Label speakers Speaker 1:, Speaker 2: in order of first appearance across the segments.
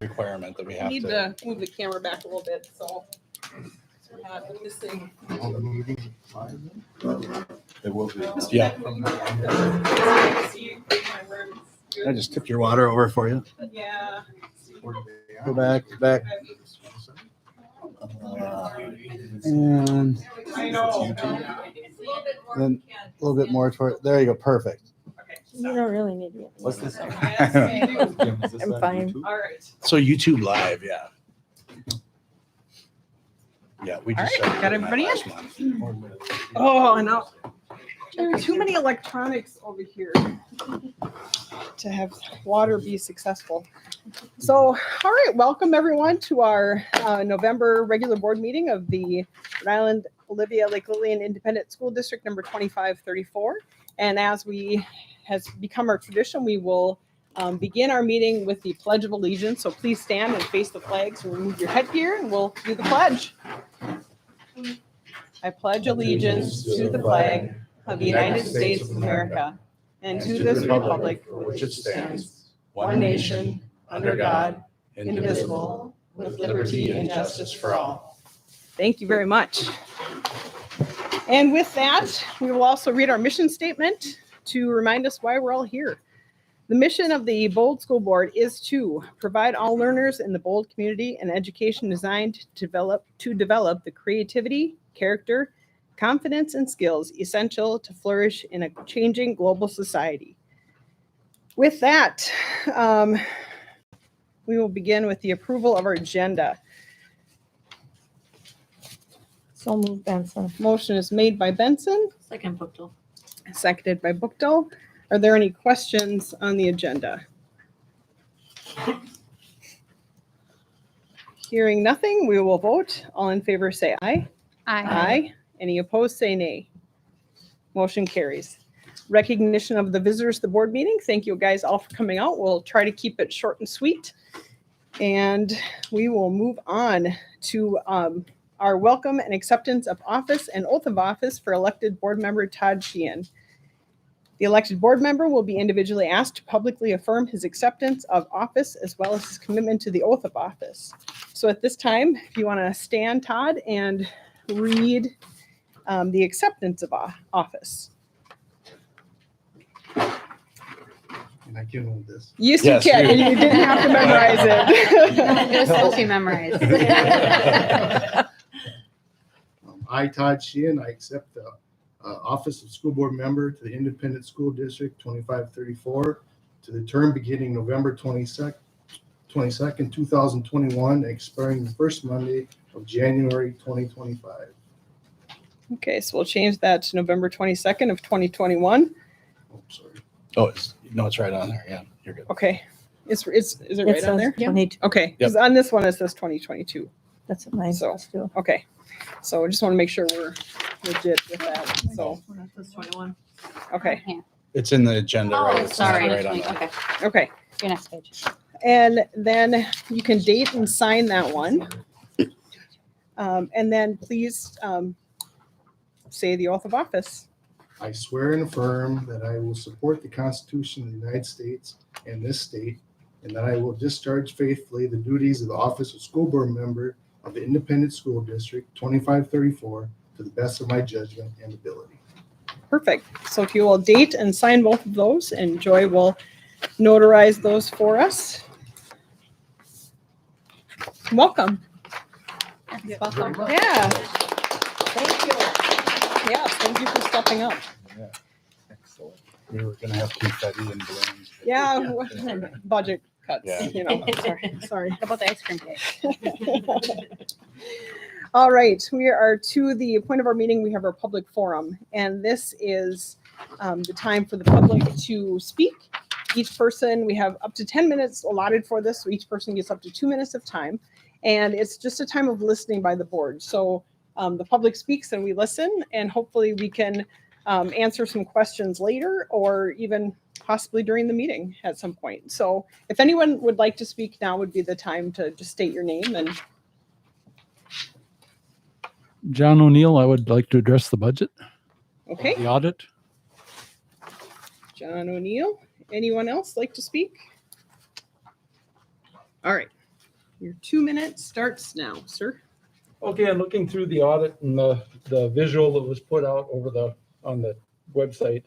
Speaker 1: no requirement that we have
Speaker 2: Need to move the camera back a little bit, so we're not missing.
Speaker 3: It will be.
Speaker 1: Yeah. I just tipped your water over for you.
Speaker 2: Yeah.
Speaker 1: Go back. And
Speaker 2: I know.
Speaker 1: then a little bit more toward, there you go, perfect.
Speaker 4: You don't really need it.
Speaker 3: What's this?
Speaker 4: I'm fine.
Speaker 2: All right.
Speaker 1: So YouTube Live, yeah. Yeah, we just
Speaker 2: All right,
Speaker 1: started
Speaker 2: got
Speaker 1: doing that
Speaker 2: everybody
Speaker 1: last month.
Speaker 2: Oh, I know. There are too many electronics over here to have water be successful. So, all right, welcome everyone to our November regular board meeting of the Rhode Island Olivia Lake Lillian Independent School District number 2534. And as has become our tradition, we will begin our meeting with the Pledge of Allegiance. So please stand and face the flags and remove your headgear and we'll do the pledge. I pledge allegiance to the flag of the United States of America and to this republic for which it stands, one nation, under God, indivisible, with liberty and justice for all. Thank you very much. And with that, we will also read our mission statement to remind us why we're all here. The mission of the Bold School Board is to provide all learners in the Bold community an education designed to develop the creativity, character, confidence, and skills essential to flourish in a changing global society. With that, we will begin with the approval of our agenda.
Speaker 4: So move, Benson.
Speaker 2: Motion is made by Benson,
Speaker 4: Second, Bookto.
Speaker 2: seconded by Bookto. Are there any questions on the agenda? Hearing nothing, we will vote. All in favor say aye. Aye. Any opposed say nay. Motion carries. Recognition of the visitors to the board meeting. Thank you guys all for coming out. We'll try to keep it short and sweet. And we will move on to our welcome and acceptance of office and oath of office for elected board member Todd Sheehan. The elected board member will be individually asked to publicly affirm his acceptance of office as well as his commitment to the oath of office. So at this time, if you want to stand, Todd, and read the acceptance of office.
Speaker 5: And I can hold this.
Speaker 2: Yes,
Speaker 1: Yes,
Speaker 2: you can.
Speaker 1: you-
Speaker 2: And you didn't have to memorize it.
Speaker 6: It was supposed to be memorized.
Speaker 5: I, Todd Sheehan, I accept the office of school board member to the Independent School District 2534 to the term beginning November 22nd, 2021, expiring the first Monday of January 2025.
Speaker 2: Okay, so we'll change that to November 22nd of 2021.
Speaker 5: Oh, sorry.
Speaker 1: Oh, it's right on there. Yeah, you're good.
Speaker 2: Okay. Is it right on there?
Speaker 4: 22.
Speaker 2: Okay, because on this one it says 2022.
Speaker 4: That's what mine
Speaker 2: So-
Speaker 4: says too.
Speaker 2: Okay, so I just want to make sure we're legit with that. So,
Speaker 6: 21.
Speaker 2: okay,
Speaker 1: It's in the agenda, right?
Speaker 6: Oh,
Speaker 1: It's
Speaker 6: sorry.
Speaker 1: right on there.
Speaker 6: Okay,
Speaker 2: okay.
Speaker 6: your next page.
Speaker 2: And then you can date and sign that one. And then please say the oath of office.
Speaker 5: I swear and affirm that I will support the Constitution of the United States and this state, and that I will discharge faithfully the duties of the office of school board member of the Independent School District 2534 to the best of my judgment and ability.
Speaker 2: Perfect. So if you will date and sign both of those, and Joy will notarize those for us. Welcome.
Speaker 6: Welcome.
Speaker 2: Yeah. Thank you. Yeah, thank you for stepping up.
Speaker 3: Excellent.
Speaker 1: We were gonna have confetti and balloons.
Speaker 2: Yeah, budget cuts,
Speaker 1: Yeah.
Speaker 2: you know. Sorry.
Speaker 6: How about the ice cream cake?
Speaker 2: All right, we are to the point of our meeting. We have our public forum, and this is the time for the public to speak. Each person, we have up to 10 minutes allotted for this, so each person gets up to 2 minutes of time. And it's just a time of listening by the board. So the public speaks and we listen, and hopefully we can answer some questions later or even possibly during the meeting at some point. So if anyone would like to speak, now would be the time to just state your name. And
Speaker 7: John O'Neill, I would like to address the budget,
Speaker 2: okay,
Speaker 7: the audit.
Speaker 2: John O'Neill. Anyone else like to speak? All right. Your 2 minutes starts now, sir.
Speaker 7: Okay, I'm looking through the audit and the visual that was put out on the website.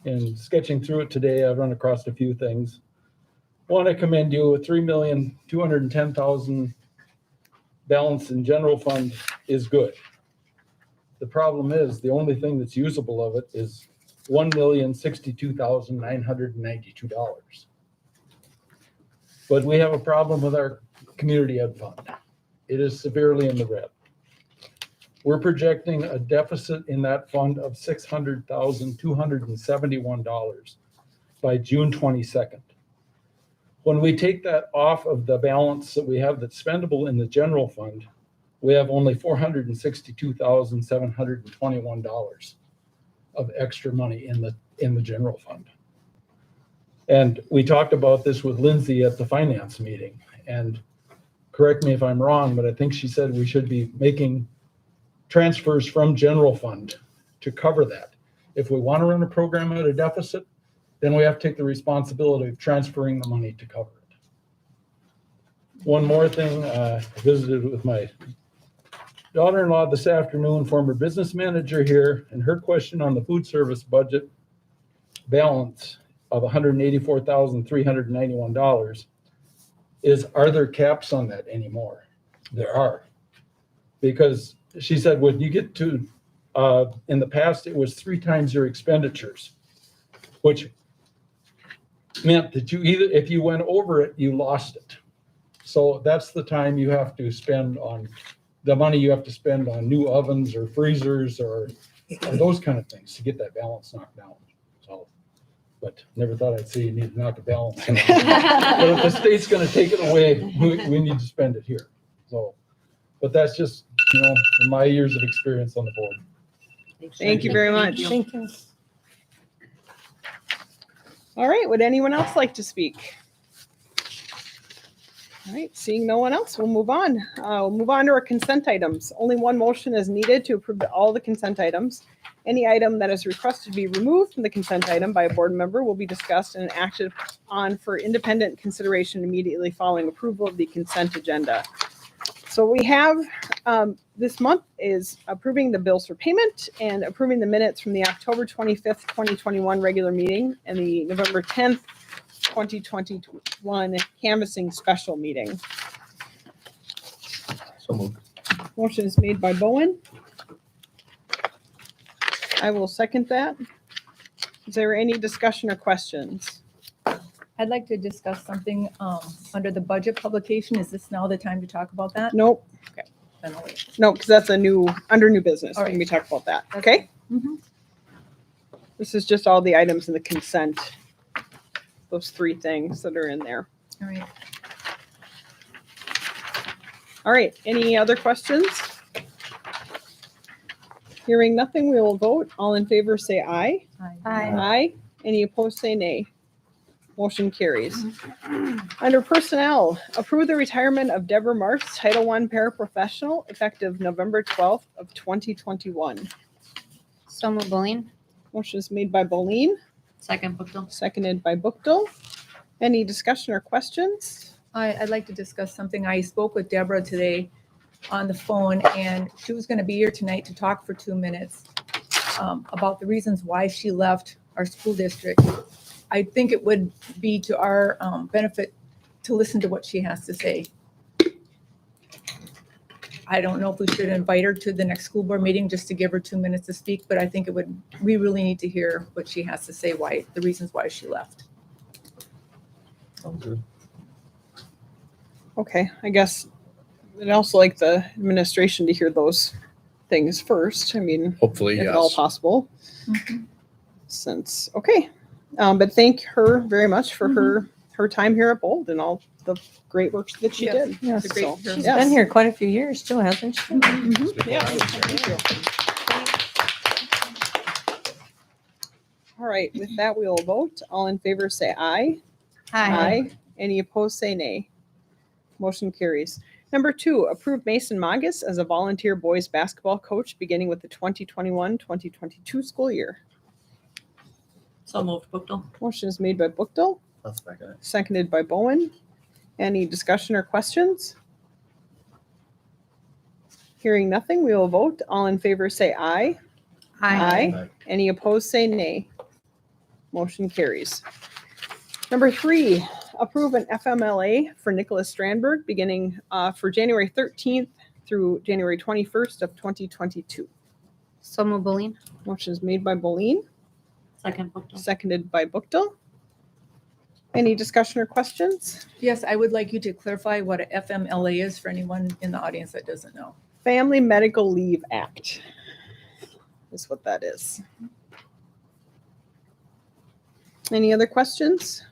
Speaker 7: And sketching through it today, I've run across a few things. Want to commend you, a $3,210,000 balance in general fund is good. The problem is, the only thing that's usable of it is $1,062,992. But we have a problem with our community ed fund. It is severely in the red. We're projecting a deficit in that fund of $600,271 by June 22nd. When we take that off of the balance that we have that's spendable in the general fund, we have only $462,721 of extra money in the general fund. And we talked about this with Lindsay at the finance meeting, and correct me if I'm wrong, but I think she said we should be making transfers from general fund to cover that. If we want to run a program at a deficit, then we have to take the responsibility of transferring the money to cover it. One more thing, I visited with my daughter-in-law this afternoon, former business manager here, and her question on the food service budget balance of $184,391 is, are there caps on that anymore? There are. Because she said, when you get to, in the past, it was 3 times your expenditures, which meant that you either, if you went over it, you lost it. So that's the time you have to spend on the money you have to spend on new ovens or freezers or those kind of things to get that balance knocked down. So, but never thought I'd say you need to knock a balance down. But if the state's going to take it away, we need to spend it here. So, but that's just, in my years of experience on the board.
Speaker 2: Thank you very much.
Speaker 4: Thank you.
Speaker 2: All right, would anyone else like to speak? All right, seeing no one else, we'll move on. We'll move on to our consent items. Only one motion is needed to approve all the consent items. Any item that is requested to be removed from the consent item by a board member will be discussed and acted on for independent consideration immediately following approval of the consent agenda. So we have this month is approving the bills for payment and approving the minutes from the October 25th, 2021 regular meeting and the November 10th, 2021 canvassing special meeting.
Speaker 3: So moved.
Speaker 2: Motion is made by Bowen. I will second that. Is there any discussion or questions?
Speaker 8: I'd like to discuss something under the budget publication. Is this now the time to talk about that?
Speaker 2: Nope.
Speaker 8: Then I'll wait.
Speaker 2: No, because that's under new business.
Speaker 8: All
Speaker 2: When
Speaker 8: right.
Speaker 2: we talk about that. Okay?
Speaker 8: Mhm.
Speaker 2: This is just all the items in the consent. Those 3 things that are in there.
Speaker 8: All right.
Speaker 2: All right, any other questions? Hearing nothing, we will vote. All in favor, say aye. Aye. Any opposed, say nay. Motion carries. Under personnel, approve the retirement of Deborah Marks, Title I paraprofessional, effective November 12th of 2021.
Speaker 6: So moved, Boleen.
Speaker 2: Motion is made by Boleen,
Speaker 6: Second, Bookto.
Speaker 2: seconded by Bookto. Any discussion or questions?
Speaker 8: I'd like to discuss something. I spoke with Deborah today on the phone, and she was going to be here tonight to talk for 2 minutes about the reasons why she left our school district. I think it would be to our benefit to listen to what she has to say. I don't know if we should invite her to the next school board meeting just to give her 2 minutes to speak, but I think we really need to hear what she has to say, the reasons why she left.
Speaker 3: Sounds good.
Speaker 2: Okay, I guess I'd also like the administration to hear those things first. I mean,
Speaker 9: Hopefully,
Speaker 2: if at all
Speaker 9: yes.
Speaker 2: possible,
Speaker 8: Mhm.
Speaker 2: since, okay. But thank her very much for her time here at Bold and all the great work that she
Speaker 8: Yes.
Speaker 2: did.
Speaker 4: Yes.
Speaker 8: It's a great
Speaker 2: So,
Speaker 8: service.
Speaker 4: She's
Speaker 2: yes.
Speaker 4: been here quite a few years too, hasn't she?
Speaker 2: Mhm, yeah, thank you. All right, with that, we will vote. All in favor, say aye. Any opposed, say nay. Motion carries. Number 2, approve Mason Magus as a volunteer boys basketball coach beginning with the 2021-2022 school year.
Speaker 6: So moved, Bookto.
Speaker 2: Motion is made by Bookto,
Speaker 3: That's second.
Speaker 2: seconded by Bowen. Any discussion or questions? Hearing nothing, we will vote. All in favor say aye.
Speaker 6: Aye.
Speaker 2: Any opposed say nay. Motion carries. Number 3, approve an FMLA for Nicholas Strandberg beginning for January 13th through January 21st of 2022.
Speaker 6: So move Boleen.
Speaker 2: Motion is made by Boleen,
Speaker 6: Second Bookto.
Speaker 2: seconded by Bookto. Any discussion or questions?
Speaker 8: Yes, I would like you to clarify what a FMLA is for anyone in the audience that doesn't know.
Speaker 2: Family Medical Leave Act is what that is. Any other questions?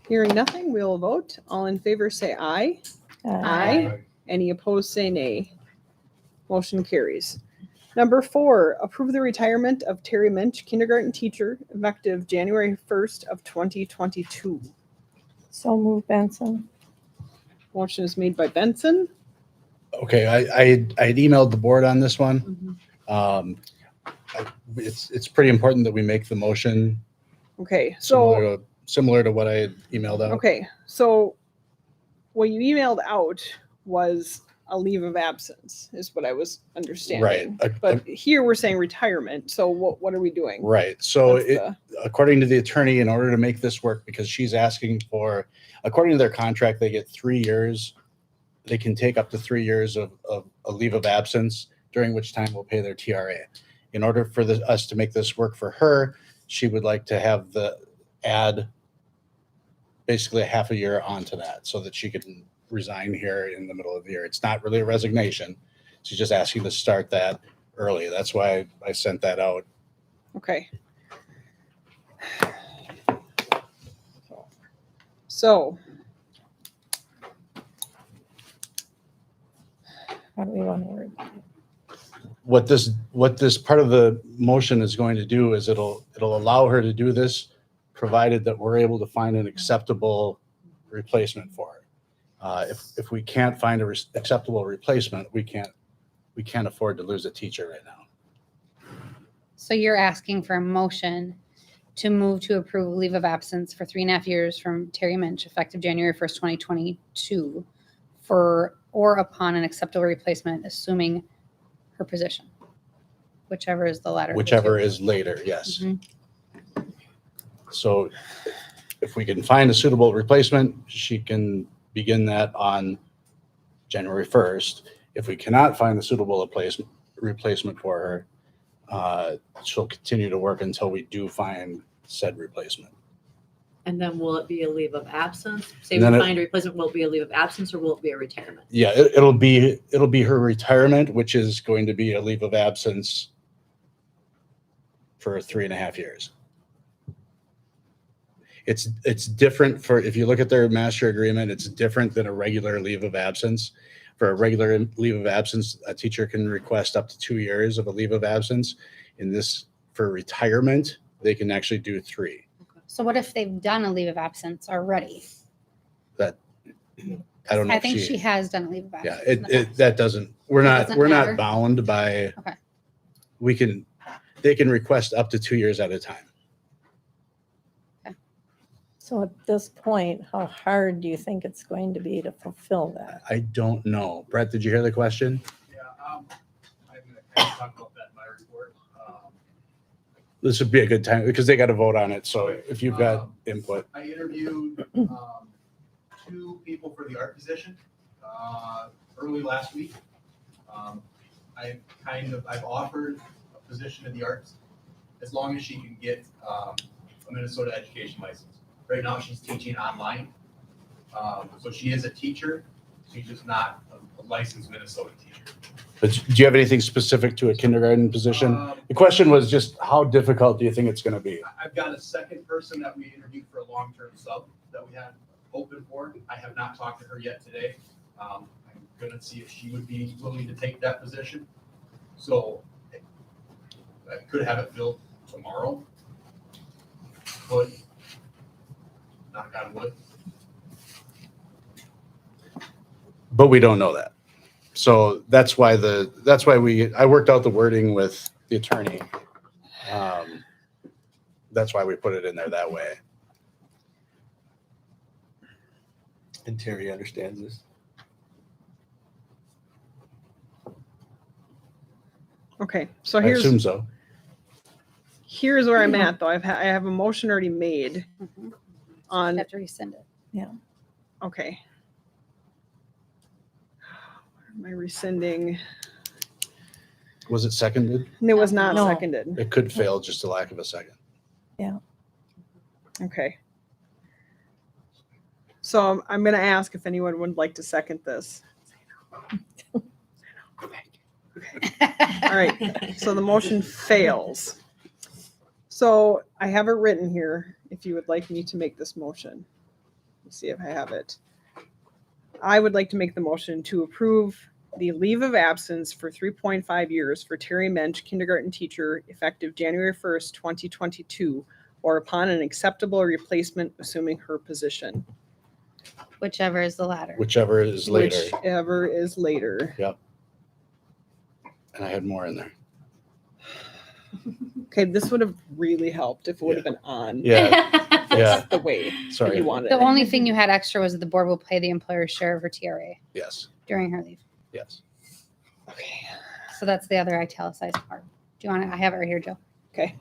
Speaker 2: Hearing nothing, we will vote. All in favor say aye. Aye. Any opposed say nay. Motion carries. Number 4, approve the retirement of Terry Minch, kindergarten teacher, effective January 1st of 2022.
Speaker 4: So move Benson.
Speaker 2: Motion is made by Benson.
Speaker 1: Okay, I had emailed the board on this one. It's pretty important that we make the motion
Speaker 2: Okay, so,
Speaker 1: similar to what I had emailed out.
Speaker 2: okay, so what you emailed out was a leave of absence, is what I was understanding.
Speaker 1: Right.
Speaker 2: But here we're saying retirement, so what are we doing?
Speaker 1: Right. So
Speaker 2: What's the-
Speaker 1: according to the attorney, in order to make this work, because she's asking for, according to their contract, they get 3 years. They can take up to 3 years of a leave of absence, during which time we'll pay their TRA. In order for us to make this work for her, she would like to have add basically a half a year onto that so that she can resign here in the middle of the year. It's not really a resignation. She's just asking to start that early. That's why I sent that out.
Speaker 2: Okay. So,
Speaker 4: How do we want to word?
Speaker 1: What this part of the motion is going to do is it'll allow her to do this, provided that we're able to find an acceptable replacement for her. If we can't find a acceptable replacement, we can't afford to lose a teacher right now.
Speaker 6: So you're asking for a motion to move to approve leave of absence for 3.5 years from Terry Minch, effective January 1st, 2022, for or upon an acceptable replacement, assuming her position, whichever is the latter.
Speaker 1: Whichever is later, yes.
Speaker 6: Mhm.
Speaker 1: So if we can find a suitable replacement, she can begin that on January 1st. If we cannot find a suitable replacement for her, she'll continue to work until we do find said replacement.
Speaker 9: And then will it be a leave of absence? Say we
Speaker 1: And then
Speaker 9: find a replacement, will it be a leave of absence or will it be a retirement?
Speaker 1: Yeah, it'll be her retirement, which is going to be a leave of absence for 3.5 years. It's different for, if you look at their master agreement, it's different than a regular leave of absence. For a regular leave of absence, a teacher can request up to 2 years of a leave of absence. In this, for retirement, they can actually do 3.
Speaker 6: So what if they've done a leave of absence already?
Speaker 1: I don't know.
Speaker 6: I think she has done a leave of
Speaker 1: Yeah,
Speaker 6: absence.
Speaker 1: that doesn't, we're
Speaker 6: doesn't
Speaker 1: not
Speaker 6: matter?
Speaker 1: bound by.
Speaker 6: Okay.
Speaker 1: They can request up to 2 years at a time.
Speaker 4: So at this point, how hard do you think it's going to be to fulfill that?
Speaker 1: I don't know. Brett, did you hear the question?
Speaker 10: Yeah, I'm going to kind of talk about that in my report.
Speaker 1: This would be a good time because they got to vote on it. So if you've got input.
Speaker 10: I interviewed 2 people for the art position early last week. I've offered a position in the arts as long as she can get a Minnesota education license. Right now, she's teaching online. So she is a teacher. She's just not a licensed Minnesota teacher.
Speaker 1: But do you have anything specific to a kindergarten position? The question was just how difficult do you think it's going to be?
Speaker 10: I've got a second person that we interviewed for a long-term sub that we had open for. I have not talked to her yet today. I'm going to see if she would be willing to take that position. So I could have it filled tomorrow. Could. Knock on wood.
Speaker 1: But we don't know that. So that's why I worked out the wording with the attorney. That's why we put it in there that way.
Speaker 3: And Terry understands this.
Speaker 2: Okay, so
Speaker 1: I assume so.
Speaker 2: here's where I'm at though. I have a motion already made
Speaker 6: Mhm.
Speaker 2: on,
Speaker 6: Have to rescind it.
Speaker 2: okay. Am I rescinding?
Speaker 1: Was it seconded?
Speaker 2: It was not
Speaker 4: No.
Speaker 2: seconded.
Speaker 1: It could fail just a lack of a second.
Speaker 2: Okay. So I'm going to ask if anyone would like to second this. All right. So the motion fails. So I have it written here if you would like me to make this motion. Let's see if I have it. I would like to make the motion to approve the leave of absence for 3.5 years for Terry Mensch, kindergarten teacher, effective January 1st, 2022, or upon an acceptable replacement assuming her position.
Speaker 6: Whichever is the latter.
Speaker 1: Whichever is later.
Speaker 2: Whichever is later.
Speaker 1: And I had more in there.
Speaker 2: Okay, this would have really helped if it would have been on.
Speaker 1: Yeah, yeah.
Speaker 2: The way that
Speaker 1: Sorry.
Speaker 2: you wanted
Speaker 6: The
Speaker 2: it.
Speaker 6: only thing you had extra was that the board will pay the employer's share of her TRA
Speaker 1: Yes,
Speaker 6: during her leave.
Speaker 1: yes.
Speaker 2: Okay.
Speaker 6: So that's the other italicized part. Do you want to, I have it right here, Jill.
Speaker 2: Okay.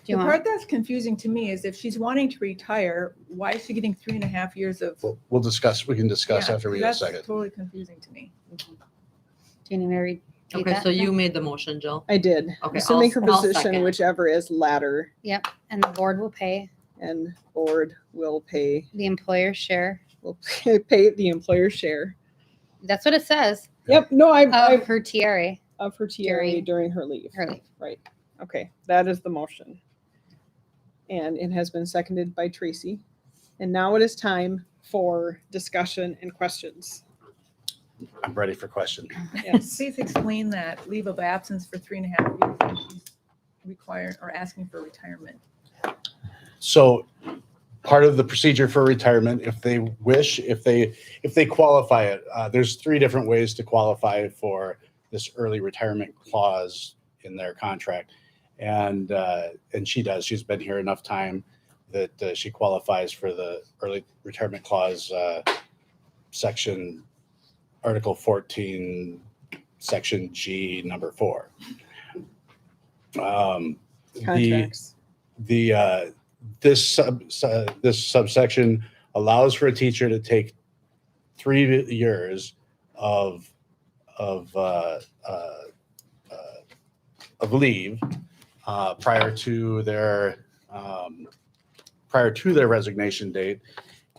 Speaker 6: Do you
Speaker 8: The
Speaker 6: want?
Speaker 8: part that's confusing to me is if she's wanting to retire, why is she getting 3.5 years of?
Speaker 1: We'll discuss, we can discuss
Speaker 8: Yeah,
Speaker 1: after we get a
Speaker 8: that's
Speaker 1: second.
Speaker 8: totally confusing to me.
Speaker 6: Do you need me to repeat
Speaker 9: Okay,
Speaker 6: that?
Speaker 9: so you made the motion, Jill.
Speaker 2: I did.
Speaker 9: Okay,
Speaker 2: Assuming her
Speaker 9: I'll
Speaker 2: position,
Speaker 9: second.
Speaker 2: whichever is latter,
Speaker 6: Yep, and the board will pay
Speaker 2: and board will pay
Speaker 6: the employer's share.
Speaker 2: pay the employer's share.
Speaker 6: That's what it says
Speaker 2: Yep. No, I
Speaker 6: of her TRA,
Speaker 2: of her TRA during her leave.
Speaker 6: her leave.
Speaker 2: Right. Okay. That is the motion. And it has been seconded by Tracy. And now it is time for discussion and questions.
Speaker 1: I'm ready for questions.
Speaker 2: Yes.
Speaker 8: Please explain that leave of absence for 3.5 years when she's required or asking for retirement.
Speaker 1: So part of the procedure for retirement, if they wish, if they qualify it, there's 3 different ways to qualify for this early retirement clause in their contract. And she does. She's been here enough time that she qualifies for the early retirement clause, section Article 14, Section G, number 4.
Speaker 2: Contracts.
Speaker 1: This subsection allows for a teacher to take 3 years of leave prior to their resignation date,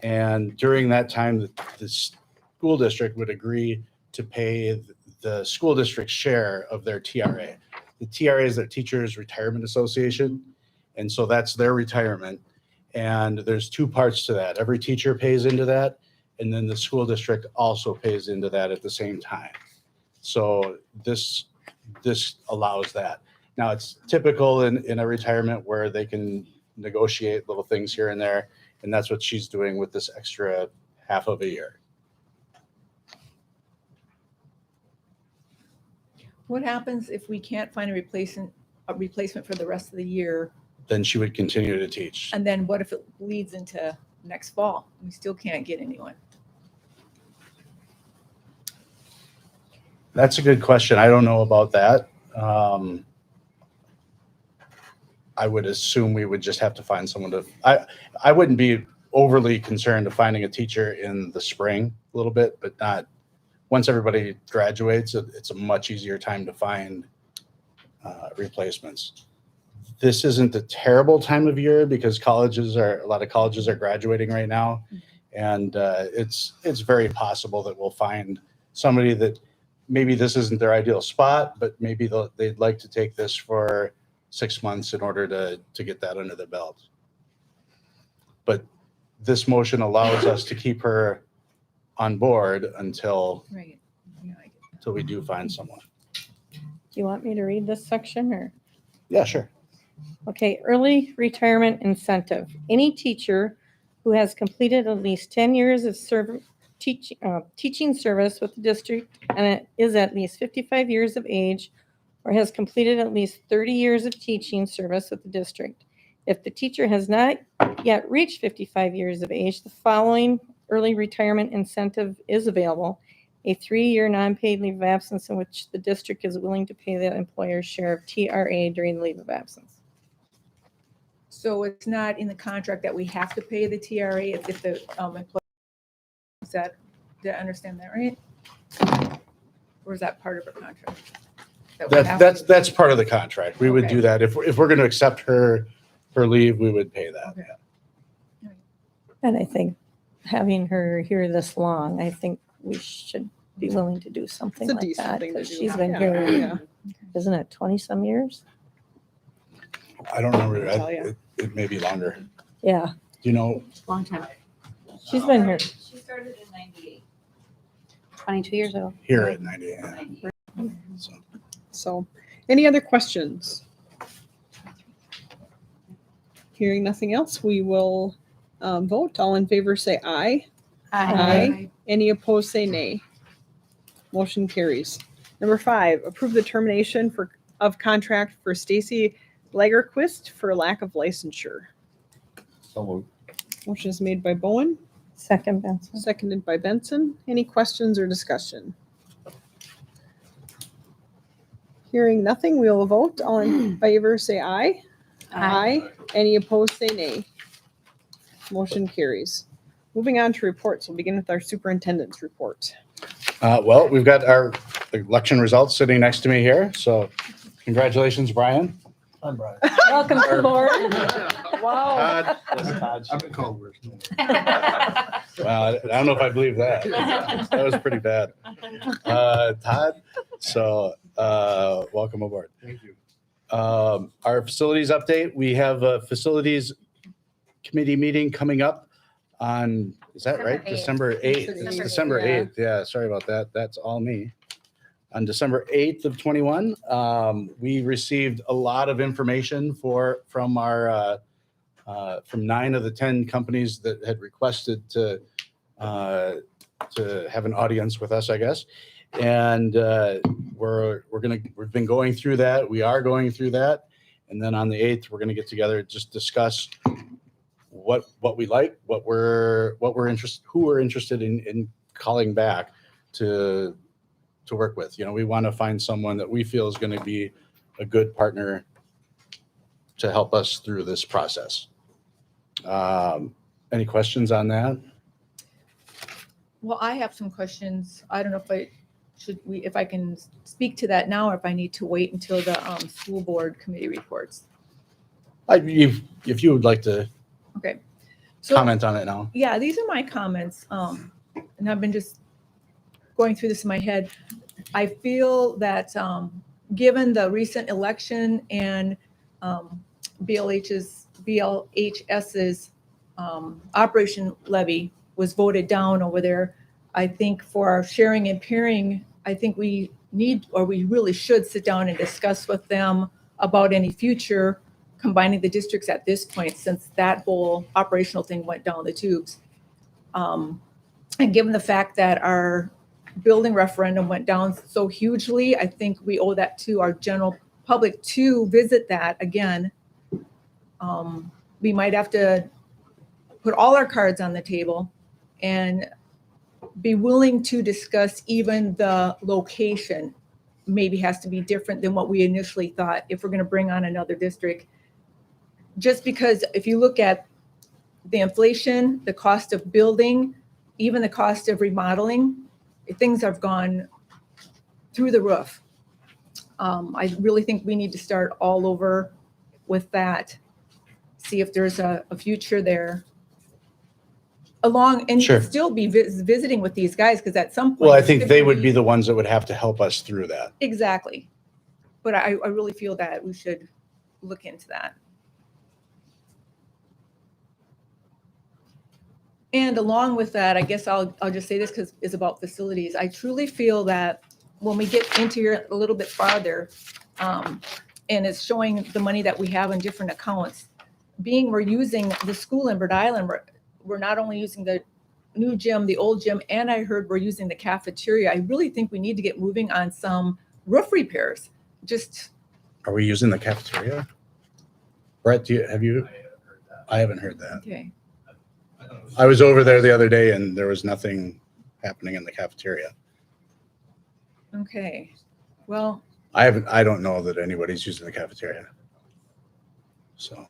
Speaker 1: and during that time, the school district would agree to pay the school district's share of their TRA. The TRA is their Teachers Retirement Association, and so that's their retirement. And there's 2 parts to that. Every teacher pays into that, and then the school district also pays into that at the same time. So this allows that. Now, it's typical in a retirement where they can negotiate little things here and there, and that's what she's doing with this extra half of a year.
Speaker 8: What happens if we can't find a replacement for the rest of the year?
Speaker 1: Then she would continue to teach.
Speaker 8: And then what if it leads into next fall? We still can't get anyone.
Speaker 1: That's a good question. I don't know about that. I would assume we would just have to find someone to, I wouldn't be overly concerned of finding a teacher in the spring a little bit, but not, once everybody graduates, it's a much easier time to find replacements. This isn't a terrible time of year because a lot of colleges are graduating right now. And it's very possible that we'll find somebody that maybe this isn't their ideal spot, but maybe they'd like to take this for 6 months in order to get that under the belt. But this motion allows us to keep her on board until
Speaker 8: Right. Yeah, I get that.
Speaker 1: until we do find someone.
Speaker 4: Do you want me to read this section or?
Speaker 1: Yeah, sure.
Speaker 4: Okay, early retirement incentive. Any teacher who has completed at least 10 years of teaching service with the district and is at least 55 years of age or has completed at least 30 years of teaching service with the district. If the teacher has not yet reached 55 years of age, the following early retirement incentive is available, a 3-year non-paid leave of absence in which the district is willing to pay the employer's share of TRA during the leave of absence.
Speaker 8: So it's not in the contract that we have to pay the TRA if the employee, is that, did I understand that right? Or is that part of our contract? That we have to-
Speaker 1: That's part of the contract. We would
Speaker 8: Okay.
Speaker 1: do that. If we're going to accept her leave, we would pay that.
Speaker 8: Okay.
Speaker 4: And I think having her here this long, I think we should be willing to do something
Speaker 2: It's a
Speaker 4: like
Speaker 2: decent
Speaker 4: that.
Speaker 2: thing to
Speaker 4: Because
Speaker 2: do.
Speaker 4: she's been
Speaker 2: Yeah.
Speaker 4: here,
Speaker 2: Yeah.
Speaker 4: isn't it 20-some years?
Speaker 1: I don't remember.
Speaker 2: I'll tell you.
Speaker 1: It may be longer.
Speaker 4: Yeah,
Speaker 1: You know,
Speaker 9: Long time.
Speaker 4: she's been here.
Speaker 11: She started in 98.
Speaker 6: 22 years ago.
Speaker 1: here at 90. So,
Speaker 2: So, any other questions? Hearing nothing else, we will vote. All in favor, say aye. Aye. Any opposed, say nay. Motion carries. Number 5, approve the termination of contract for Stacy Lagerquist for lack of licensure.
Speaker 3: So moved.
Speaker 2: Motion is made by Bowen,
Speaker 4: Second, Benson.
Speaker 2: seconded by Benson. Any questions or discussion? Hearing nothing, we will vote. All in favor, say aye. Aye. Any opposed, say nay. Motion carries. Moving on to reports, we'll begin with our superintendent's report.
Speaker 1: well, we've got our election results sitting next to me here. So congratulations, Brian.
Speaker 5: I'm Brian.
Speaker 4: Welcome to the board.
Speaker 2: Wow.
Speaker 1: Todd.
Speaker 5: I've been called worse.
Speaker 1: Well, I don't know if I believe that. That was pretty bad. Todd, so welcome aboard.
Speaker 5: Thank you.
Speaker 1: Our facilities update, we have a facilities committee meeting coming up on, is that right?
Speaker 6: December 8th.
Speaker 1: December 8th. It's
Speaker 6: December
Speaker 1: December
Speaker 6: 8th,
Speaker 1: 8th. Yeah, sorry about that. That's all me. On December 8th of 21, we received a lot of information from our from 9 of the 10 companies that had requested to have an audience with us, I guess. And we've been going through that. We are going through that. And then on the 8th, we're going to get together, just discuss what we like, who we're interested in calling back to work with. You know, we want to find someone that we feel is going to be a good partner to help us through this process. Any questions on that?
Speaker 8: Well, I have some questions. I don't know if I can speak to that now, or if I need to wait until the school board committee reports.
Speaker 1: If you would like to
Speaker 8: Okay. So,
Speaker 1: comment on it now.
Speaker 8: yeah, these are my comments. And I've been just going through this in my head. I feel that given the recent election and BLHS's operation levy was voted down over there, I think for our sharing and pairing, I think we really should sit down and discuss with them about any future combining the districts at this point, since that whole operational thing went down the tubes. And given the fact that our building referendum went down so hugely, I think we owe that to our general public to visit that again. We might have to put all our cards on the table and be willing to discuss even the location maybe has to be different than what we initially thought if we're going to bring on another district. Just because if you look at the inflation, the cost of building, even the cost of remodeling, things have gone through the roof. I really think we need to start all over with that, see if there's a future there. And
Speaker 1: Sure.
Speaker 8: still be visiting with these guys, because at some point.
Speaker 1: Well, I think they would be the ones that would have to help us through that.
Speaker 8: Exactly. But I really feel that we should look into that. And along with that, I guess I'll just say this because it's about facilities. I truly feel that when we get into here a little bit farther, and it's showing the money that we have in different accounts, we're using the school in Bird Island, we're not only using the new gym, the old gym, and I heard we're using the cafeteria. I really think we need to get moving on some roof repairs.
Speaker 1: Are we using the cafeteria? Brett, have you?
Speaker 10: I haven't heard that.
Speaker 1: I haven't heard that.
Speaker 8: Okay.
Speaker 1: I was over there the other day and there was nothing happening in the cafeteria.
Speaker 8: Okay, well,
Speaker 1: I don't know that anybody's using the cafeteria. So,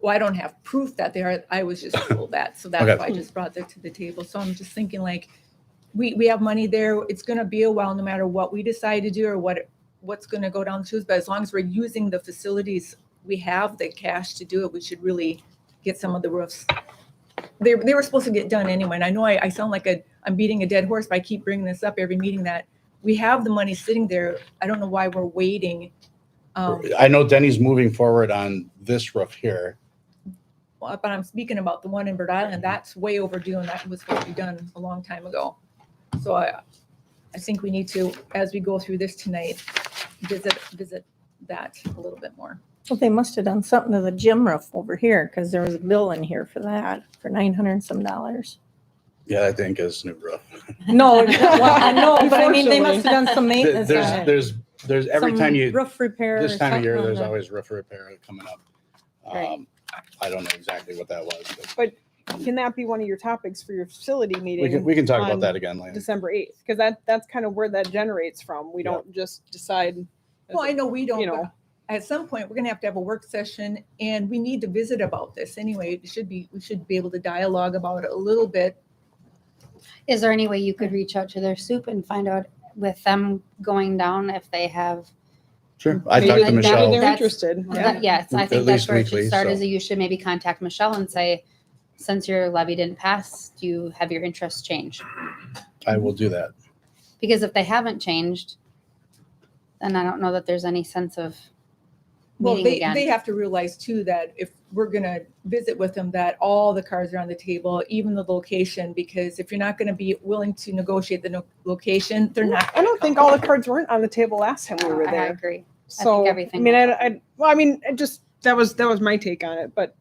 Speaker 8: well, I don't have proof that they are, I was just told that, so that's
Speaker 1: Okay.
Speaker 8: why I just brought that to the table. So I'm just thinking like, we have money there, it's gonna be a while, no matter what we decide to do or what's gonna go down the tubes, but as long as we're using the facilities, we have the cash to do it, we should really get some of the roofs. They were supposed to get done anyway, and I know I sound like I'm beating a dead horse, but I keep bringing this up every meeting that we have the money sitting there. I don't know why we're waiting.
Speaker 1: I know Denny's moving forward on this roof here.
Speaker 8: But I'm speaking about the one in Bird Island, that's way overdue, and that was supposed to be done a long time ago. So I think we need to, as we go through this tonight, visit that a little bit more.
Speaker 4: Well, they must have done something to the gym roof over here because there was a bill in here for that for $900 and some.
Speaker 1: Yeah, I think is new roof.
Speaker 4: No, well, I know, but I mean, they must have done some maintenance on it.
Speaker 1: There's every
Speaker 4: Some
Speaker 1: time you,
Speaker 4: roof repair.
Speaker 1: this
Speaker 4: or
Speaker 1: time of year,
Speaker 4: something on
Speaker 1: there's
Speaker 4: the-
Speaker 1: always roof repair coming up.
Speaker 4: Right.
Speaker 1: I don't know exactly what that was, but
Speaker 2: Can that be one of your topics for your facility meeting?
Speaker 1: we can talk about
Speaker 2: on
Speaker 1: that again later.
Speaker 2: December 8th, because that's kind of where that generates from. We
Speaker 1: Yeah.
Speaker 2: don't just decide.
Speaker 8: Well, I know we don't,
Speaker 2: You
Speaker 8: but
Speaker 2: know.
Speaker 8: at some point, we're gonna have to have a work session, and we need to visit about this anyway. We should be able to dialogue about it a little bit.
Speaker 6: Is there any way you could reach out to their soup and find out with them going down if they have?
Speaker 1: Sure. I
Speaker 2: Maybe
Speaker 1: talked to
Speaker 2: maybe
Speaker 1: Michelle.
Speaker 2: they're
Speaker 6: That's-
Speaker 2: interested. Yeah.
Speaker 6: Yes, I
Speaker 1: At
Speaker 6: think
Speaker 1: least
Speaker 6: that's where it
Speaker 1: weekly,
Speaker 6: should start,
Speaker 1: so.
Speaker 6: is that you should maybe contact Michelle and say, since your levy didn't pass, do you have your interests changed?
Speaker 1: I will do that.
Speaker 6: Because if they haven't changed, then I don't know that there's any sense of
Speaker 8: Well,
Speaker 6: meeting
Speaker 8: they
Speaker 6: again.
Speaker 8: have to realize too that if we're gonna visit with them, that all the cards are on the table, even the location, because if you're not gonna be willing to negotiate the location, they're not.
Speaker 2: I don't think all the cards weren't on the table last time we were
Speaker 6: I
Speaker 2: there.
Speaker 6: agree.
Speaker 2: So,
Speaker 6: everything
Speaker 2: I mean,
Speaker 6: was
Speaker 2: well, I mean, it just, that was my take on it, but,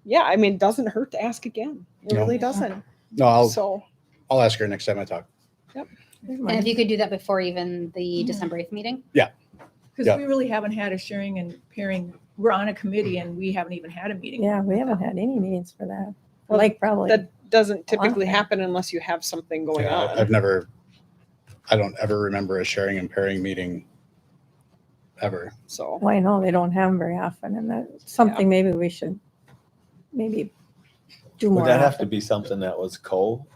Speaker 2: yeah, I mean, it doesn't hurt to ask again. It
Speaker 1: No.
Speaker 2: really doesn't.
Speaker 1: No,
Speaker 2: So,
Speaker 1: I'll ask her next time I talk.
Speaker 6: And if you could do that before even the
Speaker 8: Mhm.
Speaker 6: December 8th meeting?
Speaker 8: Because
Speaker 1: Yeah.
Speaker 8: we really haven't had a sharing and pairing, we're on a committee and we haven't even had a meeting.
Speaker 4: Yeah, we haven't had any meetings for that.
Speaker 2: Well,
Speaker 4: Like probably.
Speaker 2: that doesn't typically
Speaker 4: time.
Speaker 2: happen unless you have something going
Speaker 1: Yeah,
Speaker 2: on.
Speaker 1: I don't ever remember a sharing and pairing meeting ever.
Speaker 2: So,
Speaker 4: Why no, they don't have them very often, and that's something maybe we should maybe do more
Speaker 3: Would that have to
Speaker 4: often.
Speaker 3: be something that was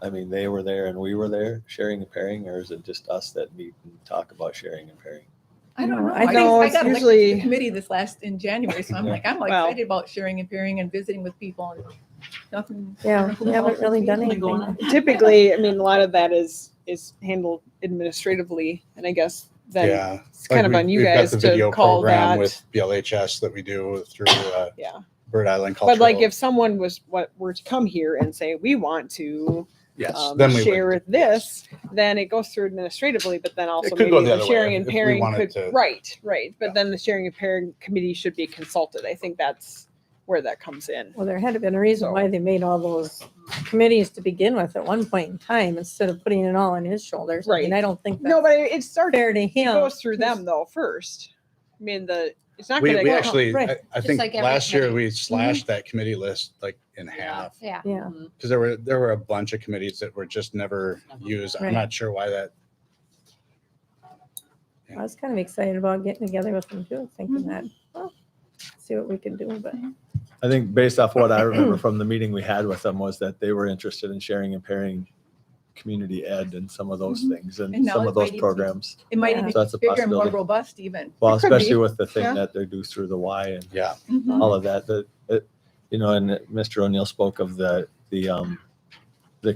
Speaker 3: I mean, they were there and we were there sharing and pairing, or is it just us that meet and talk about sharing and pairing?
Speaker 8: I don't know.
Speaker 4: I
Speaker 8: I
Speaker 4: think
Speaker 8: got
Speaker 2: it's
Speaker 8: elected to
Speaker 2: usually-
Speaker 8: the committee in January, so I'm like, I'm
Speaker 2: Well-
Speaker 8: excited about sharing and pairing and visiting with people and nothing.
Speaker 4: Yeah, we haven't really done
Speaker 8: Going
Speaker 4: anything.
Speaker 8: on.
Speaker 2: typically, I mean, a lot of that is handled administratively, and I guess then
Speaker 1: Yeah.
Speaker 2: it's kind of
Speaker 1: Like
Speaker 2: on you
Speaker 1: we've got
Speaker 2: guys
Speaker 1: the
Speaker 2: to
Speaker 1: video
Speaker 2: call
Speaker 1: program
Speaker 2: that.
Speaker 1: with BLHS that we do through
Speaker 2: Yeah.
Speaker 1: Bird Island Cultural.
Speaker 2: But like if someone were to come here and say, we want to
Speaker 1: yes, then we would.
Speaker 2: share this, then it goes through administratively, but then also
Speaker 1: could go
Speaker 2: maybe
Speaker 1: the
Speaker 2: the
Speaker 1: other way
Speaker 2: sharing
Speaker 1: if
Speaker 2: and
Speaker 1: we
Speaker 2: pairing
Speaker 1: wanted
Speaker 2: could,
Speaker 1: to.
Speaker 2: right. But
Speaker 1: Yeah.
Speaker 2: then the sharing and pairing committee should be consulted. I think that's where that comes in.
Speaker 4: Well, there had to been a reason why they made all those committees to begin with at one point in time, instead of putting it all on his shoulders. I mean,
Speaker 2: Right.
Speaker 4: I don't think
Speaker 2: No,
Speaker 4: that's
Speaker 2: but it starts,
Speaker 4: fair to
Speaker 2: it
Speaker 4: him.
Speaker 2: goes through them though first. I mean, it's not
Speaker 1: We
Speaker 2: gonna.
Speaker 1: actually,
Speaker 4: right.
Speaker 1: I
Speaker 6: Just
Speaker 1: think
Speaker 6: like every
Speaker 1: last year
Speaker 6: committee.
Speaker 1: we slashed that committee list like in half.
Speaker 6: Yeah.
Speaker 4: Yeah,
Speaker 1: Because there were a bunch of committees that were just never used. I'm
Speaker 4: Right.
Speaker 1: not sure why that.
Speaker 4: I was kind of excited about getting together with them too, thinking that, well, see what we can do, but
Speaker 3: I think based off what I remember from the meeting we had with them was that they were interested in sharing and pairing community ed and some of those things
Speaker 8: And
Speaker 3: and
Speaker 8: now
Speaker 3: some
Speaker 8: it
Speaker 3: of those
Speaker 8: might even-
Speaker 3: programs.
Speaker 8: It might
Speaker 4: Yeah.
Speaker 8: even
Speaker 3: So that's a
Speaker 8: be bigger and more
Speaker 3: possibility.
Speaker 8: robust even.
Speaker 3: Well,
Speaker 2: It could be.
Speaker 3: especially with the thing
Speaker 2: Yeah.
Speaker 3: that they do through the Y and
Speaker 1: Yeah.
Speaker 8: Mhm.
Speaker 3: all of that, and Mr. O'Neill spoke of the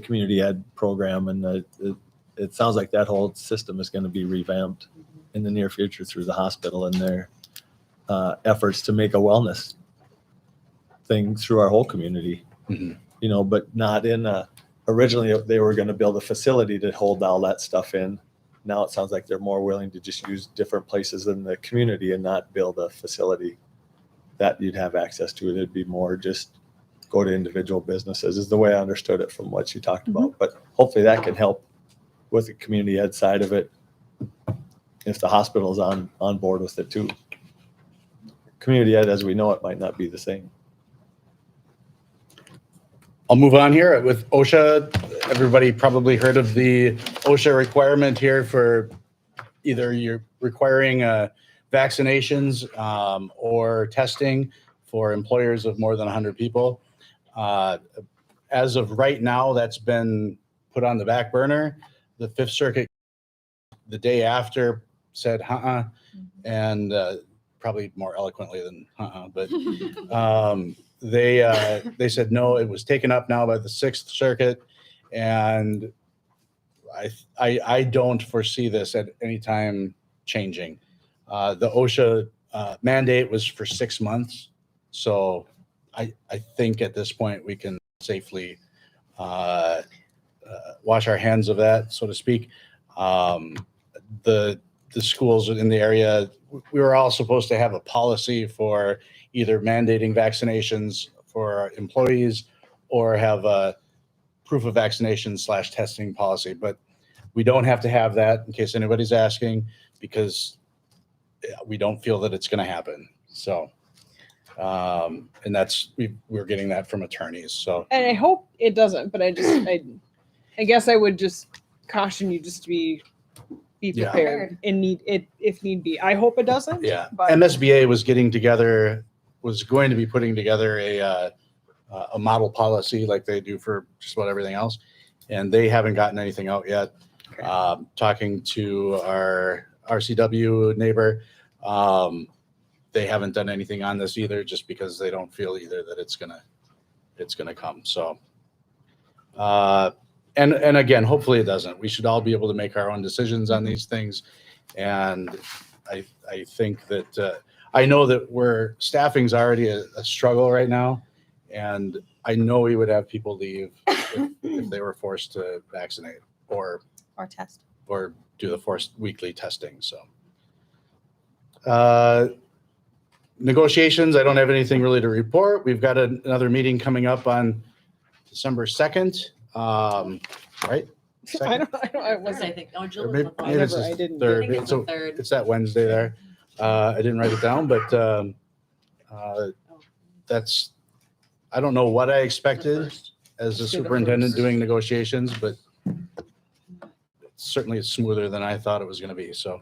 Speaker 3: community ed program, and it sounds like that whole system is going to be revamped in the near future through the hospital and their efforts to make a wellness thing through our whole community.
Speaker 1: Mhm.
Speaker 3: But not originally they were going to build a facility to hold all that stuff in. Now it sounds like they're more willing to just use different places in the community and not build a facility that you'd have access to. It'd be more just go to individual businesses is the way I understood it from what you talked about. But hopefully that can help with the community ed side of it if the hospital's on board with it too. Community ed as we know it might not be the same.
Speaker 1: I'll move on here with OSHA. Everybody probably heard of the OSHA requirement here for either you're requiring vaccinations or testing for employers of more than 100 people. As of right now, that's been put on the back burner. The Fifth Circuit, the day after, said, and probably more eloquently than, but they said, no, it was taken up now by the Sixth Circuit. And I don't foresee this at any time changing. The OSHA mandate was for 6 months. So I think at this point we can safely wash our hands of that, so to speak. The schools in the area, we were all supposed to have a policy for either mandating vaccinations for employees or have a proof of vaccination / testing policy, but we don't have to have that in case anybody's asking, because we don't feel that it's going to happen. So, and that's, we're getting that from attorneys. So,
Speaker 2: And I hope it doesn't, but I guess I would just caution you just to be
Speaker 1: Yeah.
Speaker 2: prepared and need it if need be. I hope it doesn't.
Speaker 1: yeah,
Speaker 2: But
Speaker 1: MSBA was going to be putting together a model policy like they do for just about everything else, and they haven't gotten anything out yet. Talking to our RCW neighbor, they haven't done anything on this either, just because they don't feel either that it's gonna come. So, and again, hopefully it doesn't. We should all be able to make our own decisions on these things, and I think that I know that staffing's already a struggle right now, and I know we would have people leave if they were forced to vaccinate or
Speaker 4: test.
Speaker 1: or do the forced weekly testing. So, negotiations, I don't have anything really to report. We've got another meeting coming up on December 2nd, right?
Speaker 2: I
Speaker 9: I
Speaker 2: wasn't.
Speaker 9: think, oh, Jill
Speaker 1: Or
Speaker 9: was
Speaker 1: maybe,
Speaker 9: the
Speaker 1: maybe it's
Speaker 2: Whatever, I
Speaker 1: the
Speaker 2: didn't
Speaker 1: third.
Speaker 9: I think it's
Speaker 1: So
Speaker 9: the third.
Speaker 1: it's that Wednesday there. I didn't write it down, but that's, I don't know what I expected as a
Speaker 2: Say the
Speaker 1: superintendent
Speaker 2: first.
Speaker 1: doing negotiations, but certainly it's smoother than I thought it was going to be. So,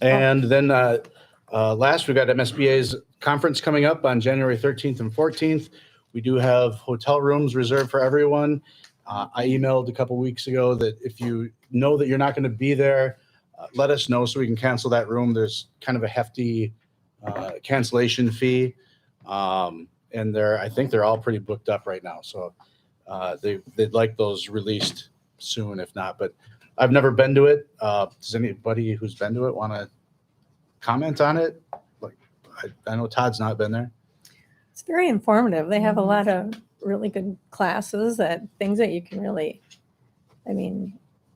Speaker 1: and then last, we've got MSBA's conference coming up on January 13th and 14th. We do have hotel rooms reserved for everyone. I emailed a couple weeks ago that if you know that you're not going to be there, let us know so we can cancel that room. There's kind of a hefty cancellation fee. And I think they're all pretty booked up right now. So they'd like those released soon, if not. But I've never been to it. Does anybody who's been to it want to comment on it? Like, I know Todd's not been there.
Speaker 4: It's very informative. They have a lot of really good classes, things that you can really,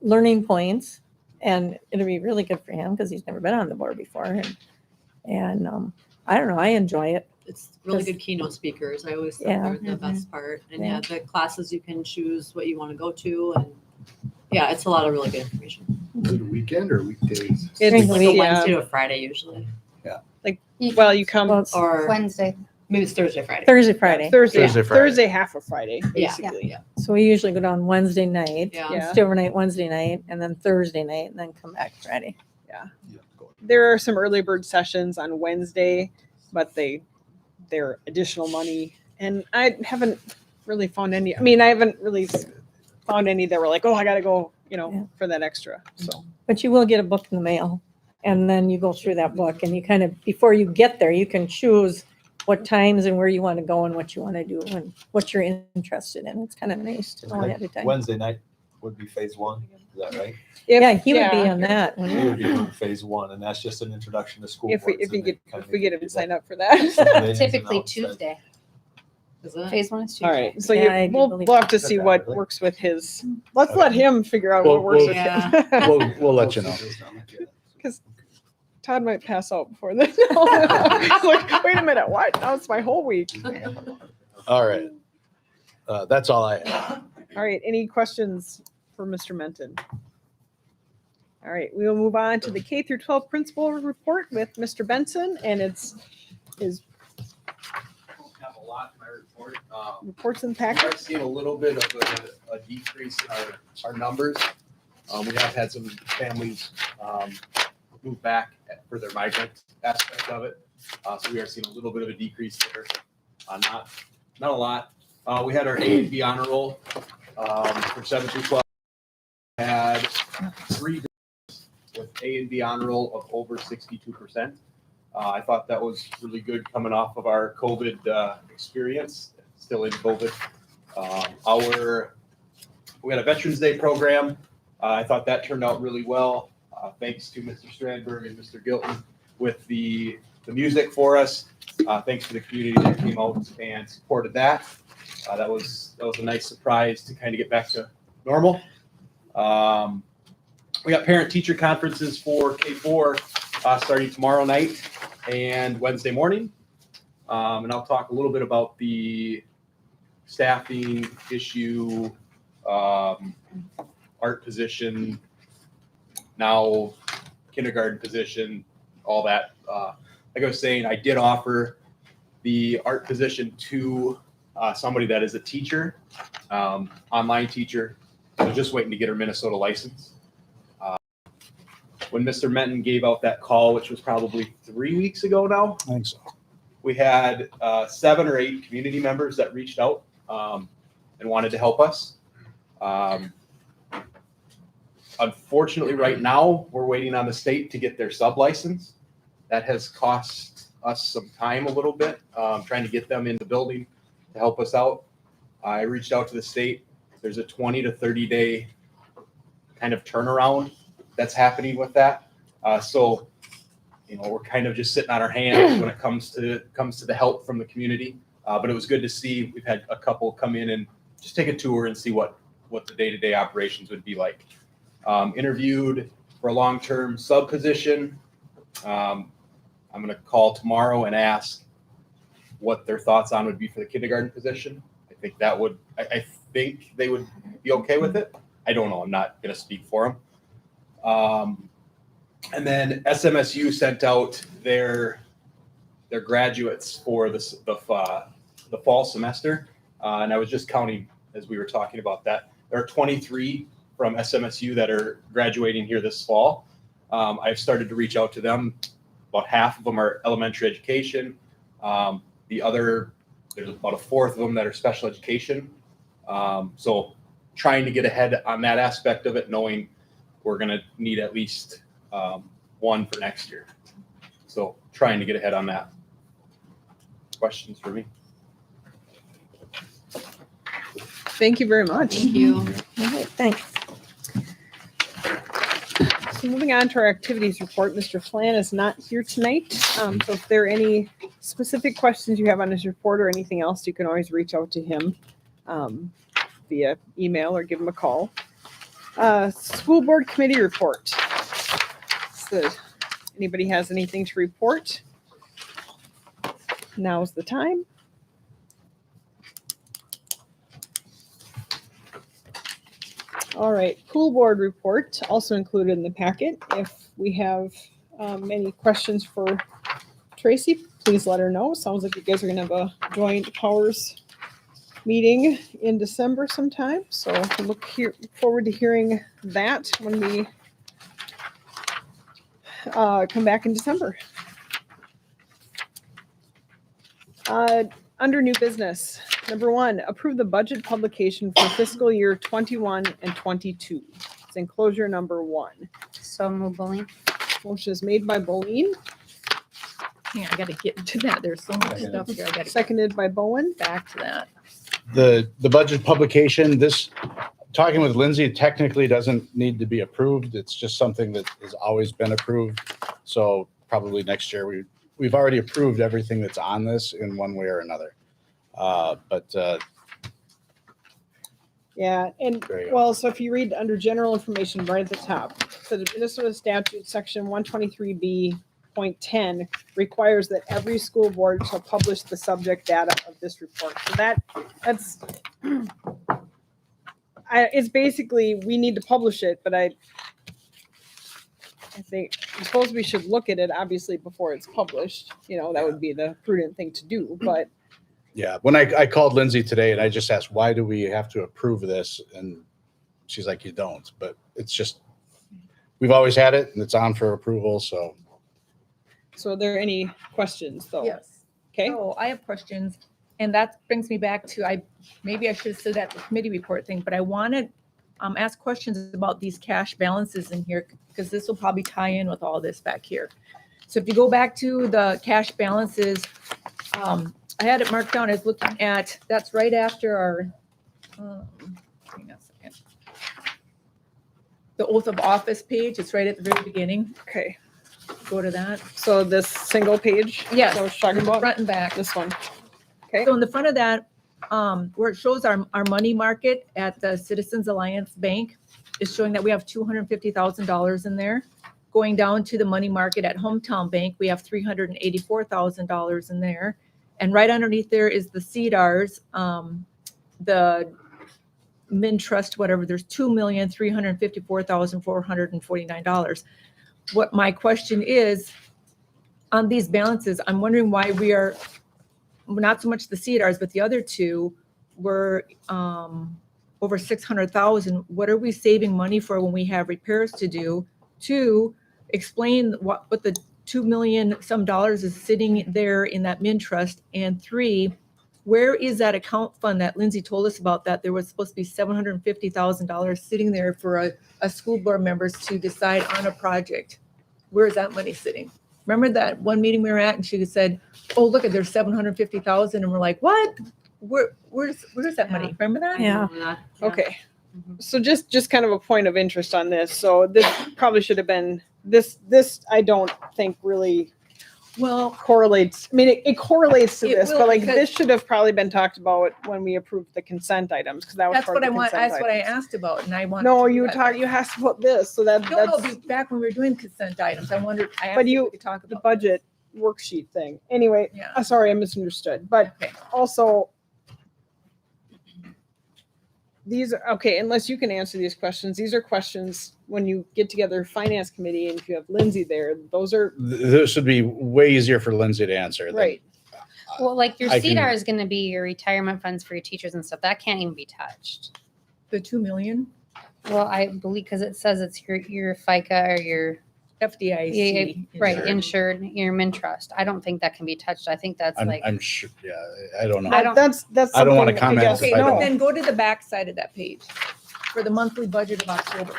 Speaker 4: learning points, and it'll be really good for him because he's never been on the board before. And I don't know, I enjoy it.
Speaker 9: It's really good keynote speakers. I always think
Speaker 4: Yeah.
Speaker 9: they're the best part. And
Speaker 4: Yeah.
Speaker 9: the classes, you can choose what you want to go to. And yeah, it's a lot of really good information.
Speaker 5: Is it a weekend or weekdays?
Speaker 9: It's
Speaker 4: During
Speaker 9: like
Speaker 4: the
Speaker 9: a
Speaker 4: week,
Speaker 9: Wednesday to a Friday usually.
Speaker 2: Well, you come
Speaker 4: Well, it's
Speaker 9: Or
Speaker 6: Wednesday.
Speaker 9: maybe it's Thursday, Friday.
Speaker 4: Thursday, Friday.
Speaker 2: Thursday,
Speaker 1: Thursday, Friday.
Speaker 2: Thursday, half of Friday,
Speaker 9: Yeah.
Speaker 2: basically.
Speaker 9: Yeah.
Speaker 4: So we usually go down Wednesday night,
Speaker 9: Yeah.
Speaker 4: stay overnight Wednesday night, and then Thursday night, and then come back Friday.
Speaker 2: There are some early bird sessions on Wednesday, but they're additional money. And I haven't really found any. I haven't really found any that were like, oh, I got to go,
Speaker 4: Yeah.
Speaker 2: for that extra. So
Speaker 4: But you will get a book in the mail, and then you go through that book, and you kind of, before you get there, you can choose what times and where you want to go and what you want to do and what you're interested in. It's kind of nice to know ahead of time.
Speaker 3: Wednesday night would be phase one, is that right?
Speaker 4: Yeah, he would be on that.
Speaker 3: He
Speaker 4: wouldn't
Speaker 3: would be on phase one, and that's just an introduction to school.
Speaker 2: if we
Speaker 3: boards, and
Speaker 2: get
Speaker 3: they kind of
Speaker 2: if we get him
Speaker 3: give
Speaker 2: to sign
Speaker 3: you
Speaker 2: up for that.
Speaker 3: some of the ins and
Speaker 6: Typically
Speaker 3: outs that-
Speaker 6: Tuesday.
Speaker 9: Is it?
Speaker 6: Phase one is Tuesday.
Speaker 2: All right. So
Speaker 4: Yeah, I do
Speaker 2: we'll
Speaker 4: believe
Speaker 2: have to
Speaker 3: that.
Speaker 2: see what
Speaker 3: Really?
Speaker 2: works with his. Let's let him figure out what works
Speaker 1: Well,
Speaker 2: with
Speaker 9: yeah.
Speaker 2: him.
Speaker 1: We'll let you know.
Speaker 2: Because Todd might pass out before then. He's like, wait a minute, what? Now it's my whole week.
Speaker 1: All right. That's all I have.
Speaker 2: All right. Any questions for Mr. Menton? All right. We will move on to the K through 12 principal report with Mr. Benson, and it's his.
Speaker 10: Have a a lot in my report.
Speaker 2: Reports in the
Speaker 10: We
Speaker 2: packet?
Speaker 10: are seeing a little bit of a decrease in our numbers. We have had some families move back for their migrant aspect of it. So we are seeing a little bit of a decrease there. Not a lot. We had our A and B honor roll for 7 through 12. Had 3 groups with A and B honor roll of over 62%. I thought that was really good coming off of our COVID experience, still in COVID. We had a Veterans Day program. I thought that turned out really well. Thanks to Mr. Strandberg and Mr. Gilton with the music for us. Thanks to the community that came out and supported that. That was a nice surprise to kind of get back to normal. We got parent-teacher conferences for K4 starting tomorrow night and Wednesday morning. And I'll talk a little bit about the staffing issue, art position, now kindergarten position, all that. Like I was saying, I did offer the art position to somebody that is a teacher, online teacher. So just waiting to get her Minnesota license. When Mr. Menton gave out that call, which was probably 3 weeks ago now,
Speaker 1: I think so.
Speaker 10: we had 7 or 8 community members that reached out and wanted to help us. Unfortunately, right now, we're waiting on the state to get their sub license. That has cost us some time a little bit, trying to get them in the building to help us out. I reached out to the state. There's a 20 to 30 day kind of turnaround that's happening with that. So, we're kind of just sitting on our hands when it comes to the help from the community. But it was good to see. We've had a couple come in and just take a tour and see what the day-to-day operations would be like. Interviewed for a long-term sub position. I'm going to call tomorrow and ask what their thoughts on would be for the kindergarten position. I think they would be okay with it. I don't know. I'm not going to speak for them. And then SMSU sent out their graduates for the fall semester. And I was just counting as we were talking about that. There are 23 from SMSU that are graduating here this fall. I've started to reach out to them. About half of them are elementary education. There's about a fourth of them that are special education. So trying to get ahead on that aspect of it, knowing we're going to need at least one for next year. So trying to get ahead on that. Questions for me?
Speaker 2: Thank you very much.
Speaker 9: Thank you.
Speaker 4: All right, thanks.
Speaker 2: So moving on to our activities report, Mr. Flan is not here tonight. So if there are any specific questions you have on his report or anything else, you can always reach out to him via email or give him a call. School board committee report. So anybody has anything to report? Now's the time. All right, pool board report also included in the packet. If we have any questions for Tracy, please let her know. Sounds like you guys are gonna have a joint powers meeting in December sometime. So look forward to hearing that when we come back in December. Under new business, number 1, approve the budget publication for fiscal year 21 and 22. It's enclosure number 1.
Speaker 6: So move, Boleen.
Speaker 2: Motion is made by Boleen,
Speaker 8: Yeah, I gotta get to that. There's so much stuff here. I gotta get
Speaker 2: seconded by Bowen.
Speaker 8: back to that.
Speaker 1: The budget publication, talking with Lindsay, technically doesn't need to be approved. It's just something that has always been approved. So probably next year, we've already approved everything that's on this in one way or another.
Speaker 2: Yeah, and
Speaker 1: There you go.
Speaker 2: well, so if you read under general information right at the top, so the Minnesota statute section 123B.10 requires that every school board shall publish the subject data of this report. So that's it's basically, we need to publish it, but I suppose we should look at it obviously before it's published. That would be the prudent thing to do, but
Speaker 1: Yeah, when I called Lindsay today and I just asked, why do we have to approve this? And she's like, you don't, but it's just, we've always had it and it's on for approval, so.
Speaker 2: So are there any questions though?
Speaker 8: Yes.
Speaker 2: Okay,
Speaker 8: So I have questions, and that brings me back to, maybe I should have said that the committee report thing, but I want to ask questions about these cash balances in here, because this will probably tie in with all this back here. So if you go back to the cash balances, I had it marked down as looking at, that's right after our, hang on a second. The oath of office page, it's right at the very beginning.
Speaker 2: okay.
Speaker 8: Go to that.
Speaker 2: So this single page?
Speaker 8: Yes.
Speaker 2: So we're talking about
Speaker 8: Front and back.
Speaker 2: this one. Okay.
Speaker 8: So in the front of that, where it shows our money market at the Citizens Alliance Bank, is showing that we have $250,000 in there. Going down to the money market at Hometown Bank, we have $384,000 in there. And right underneath there is the CDARS, the Min Trust, whatever, there's $2,354,449. What my question is, on these balances, I'm wondering why we are, not so much the CDARS, but the other two were over 600,000. What are we saving money for when we have repairs to do? Two, explain what the $2 million some dollars is sitting there in that Min Trust. And three, where is that account fund that Lindsay told us about, that there was supposed to be $750,000 sitting there for a school board members to decide on a project? Where is that money sitting? Remember that one meeting we were at and she said, oh, look, there's 750,000. And we're like, what? Where's that money? Remember that?
Speaker 4: Yeah.
Speaker 2: Okay. So just kind of a point of interest on this. So this probably should have been, this I don't think really
Speaker 8: Well,
Speaker 2: correlates. I mean, it correlates to
Speaker 8: It
Speaker 2: this,
Speaker 8: will,
Speaker 2: but like
Speaker 8: because-
Speaker 2: this should have probably been talked about when we approved the consent items, because that was
Speaker 8: that's
Speaker 2: part
Speaker 8: what
Speaker 2: of
Speaker 8: I
Speaker 2: the
Speaker 8: want.
Speaker 2: consent
Speaker 8: That's what I
Speaker 2: items.
Speaker 8: asked about. And I wanted.
Speaker 2: No,
Speaker 8: to do
Speaker 2: you
Speaker 8: that.
Speaker 2: you asked about this, so
Speaker 8: No,
Speaker 2: that's
Speaker 8: back when we were doing consent items, I wondered, I asked
Speaker 2: But
Speaker 8: if
Speaker 2: you-
Speaker 8: we could talk
Speaker 2: the
Speaker 8: about.
Speaker 2: budget worksheet thing. Anyway,
Speaker 8: Yeah.
Speaker 2: sorry, I misunderstood. But
Speaker 8: Okay.
Speaker 2: also, these are, okay, unless you can answer these questions, these are questions when you get together finance committee and if you have Lindsay there, those are,
Speaker 1: This would be way easier for Lindsay to answer. than-
Speaker 2: right.
Speaker 6: Well, like your
Speaker 1: I can-
Speaker 6: CDAR is going to be your retirement funds for your teachers and stuff. That can't even be touched.
Speaker 8: The 2 million
Speaker 6: Well, I believe because it says it's your FICA or your
Speaker 8: FDIC.
Speaker 6: right
Speaker 8: insured.
Speaker 6: insured, your Min Trust. I don't think that can be touched. I think that's like
Speaker 1: I'm sure, yeah, I don't know.
Speaker 6: I don't-
Speaker 2: That's
Speaker 1: I don't wanna
Speaker 2: something
Speaker 1: comment
Speaker 2: guess-
Speaker 8: Okay,
Speaker 1: if I
Speaker 8: but
Speaker 1: don't.
Speaker 8: then go to the back side of that page for the monthly budget of October.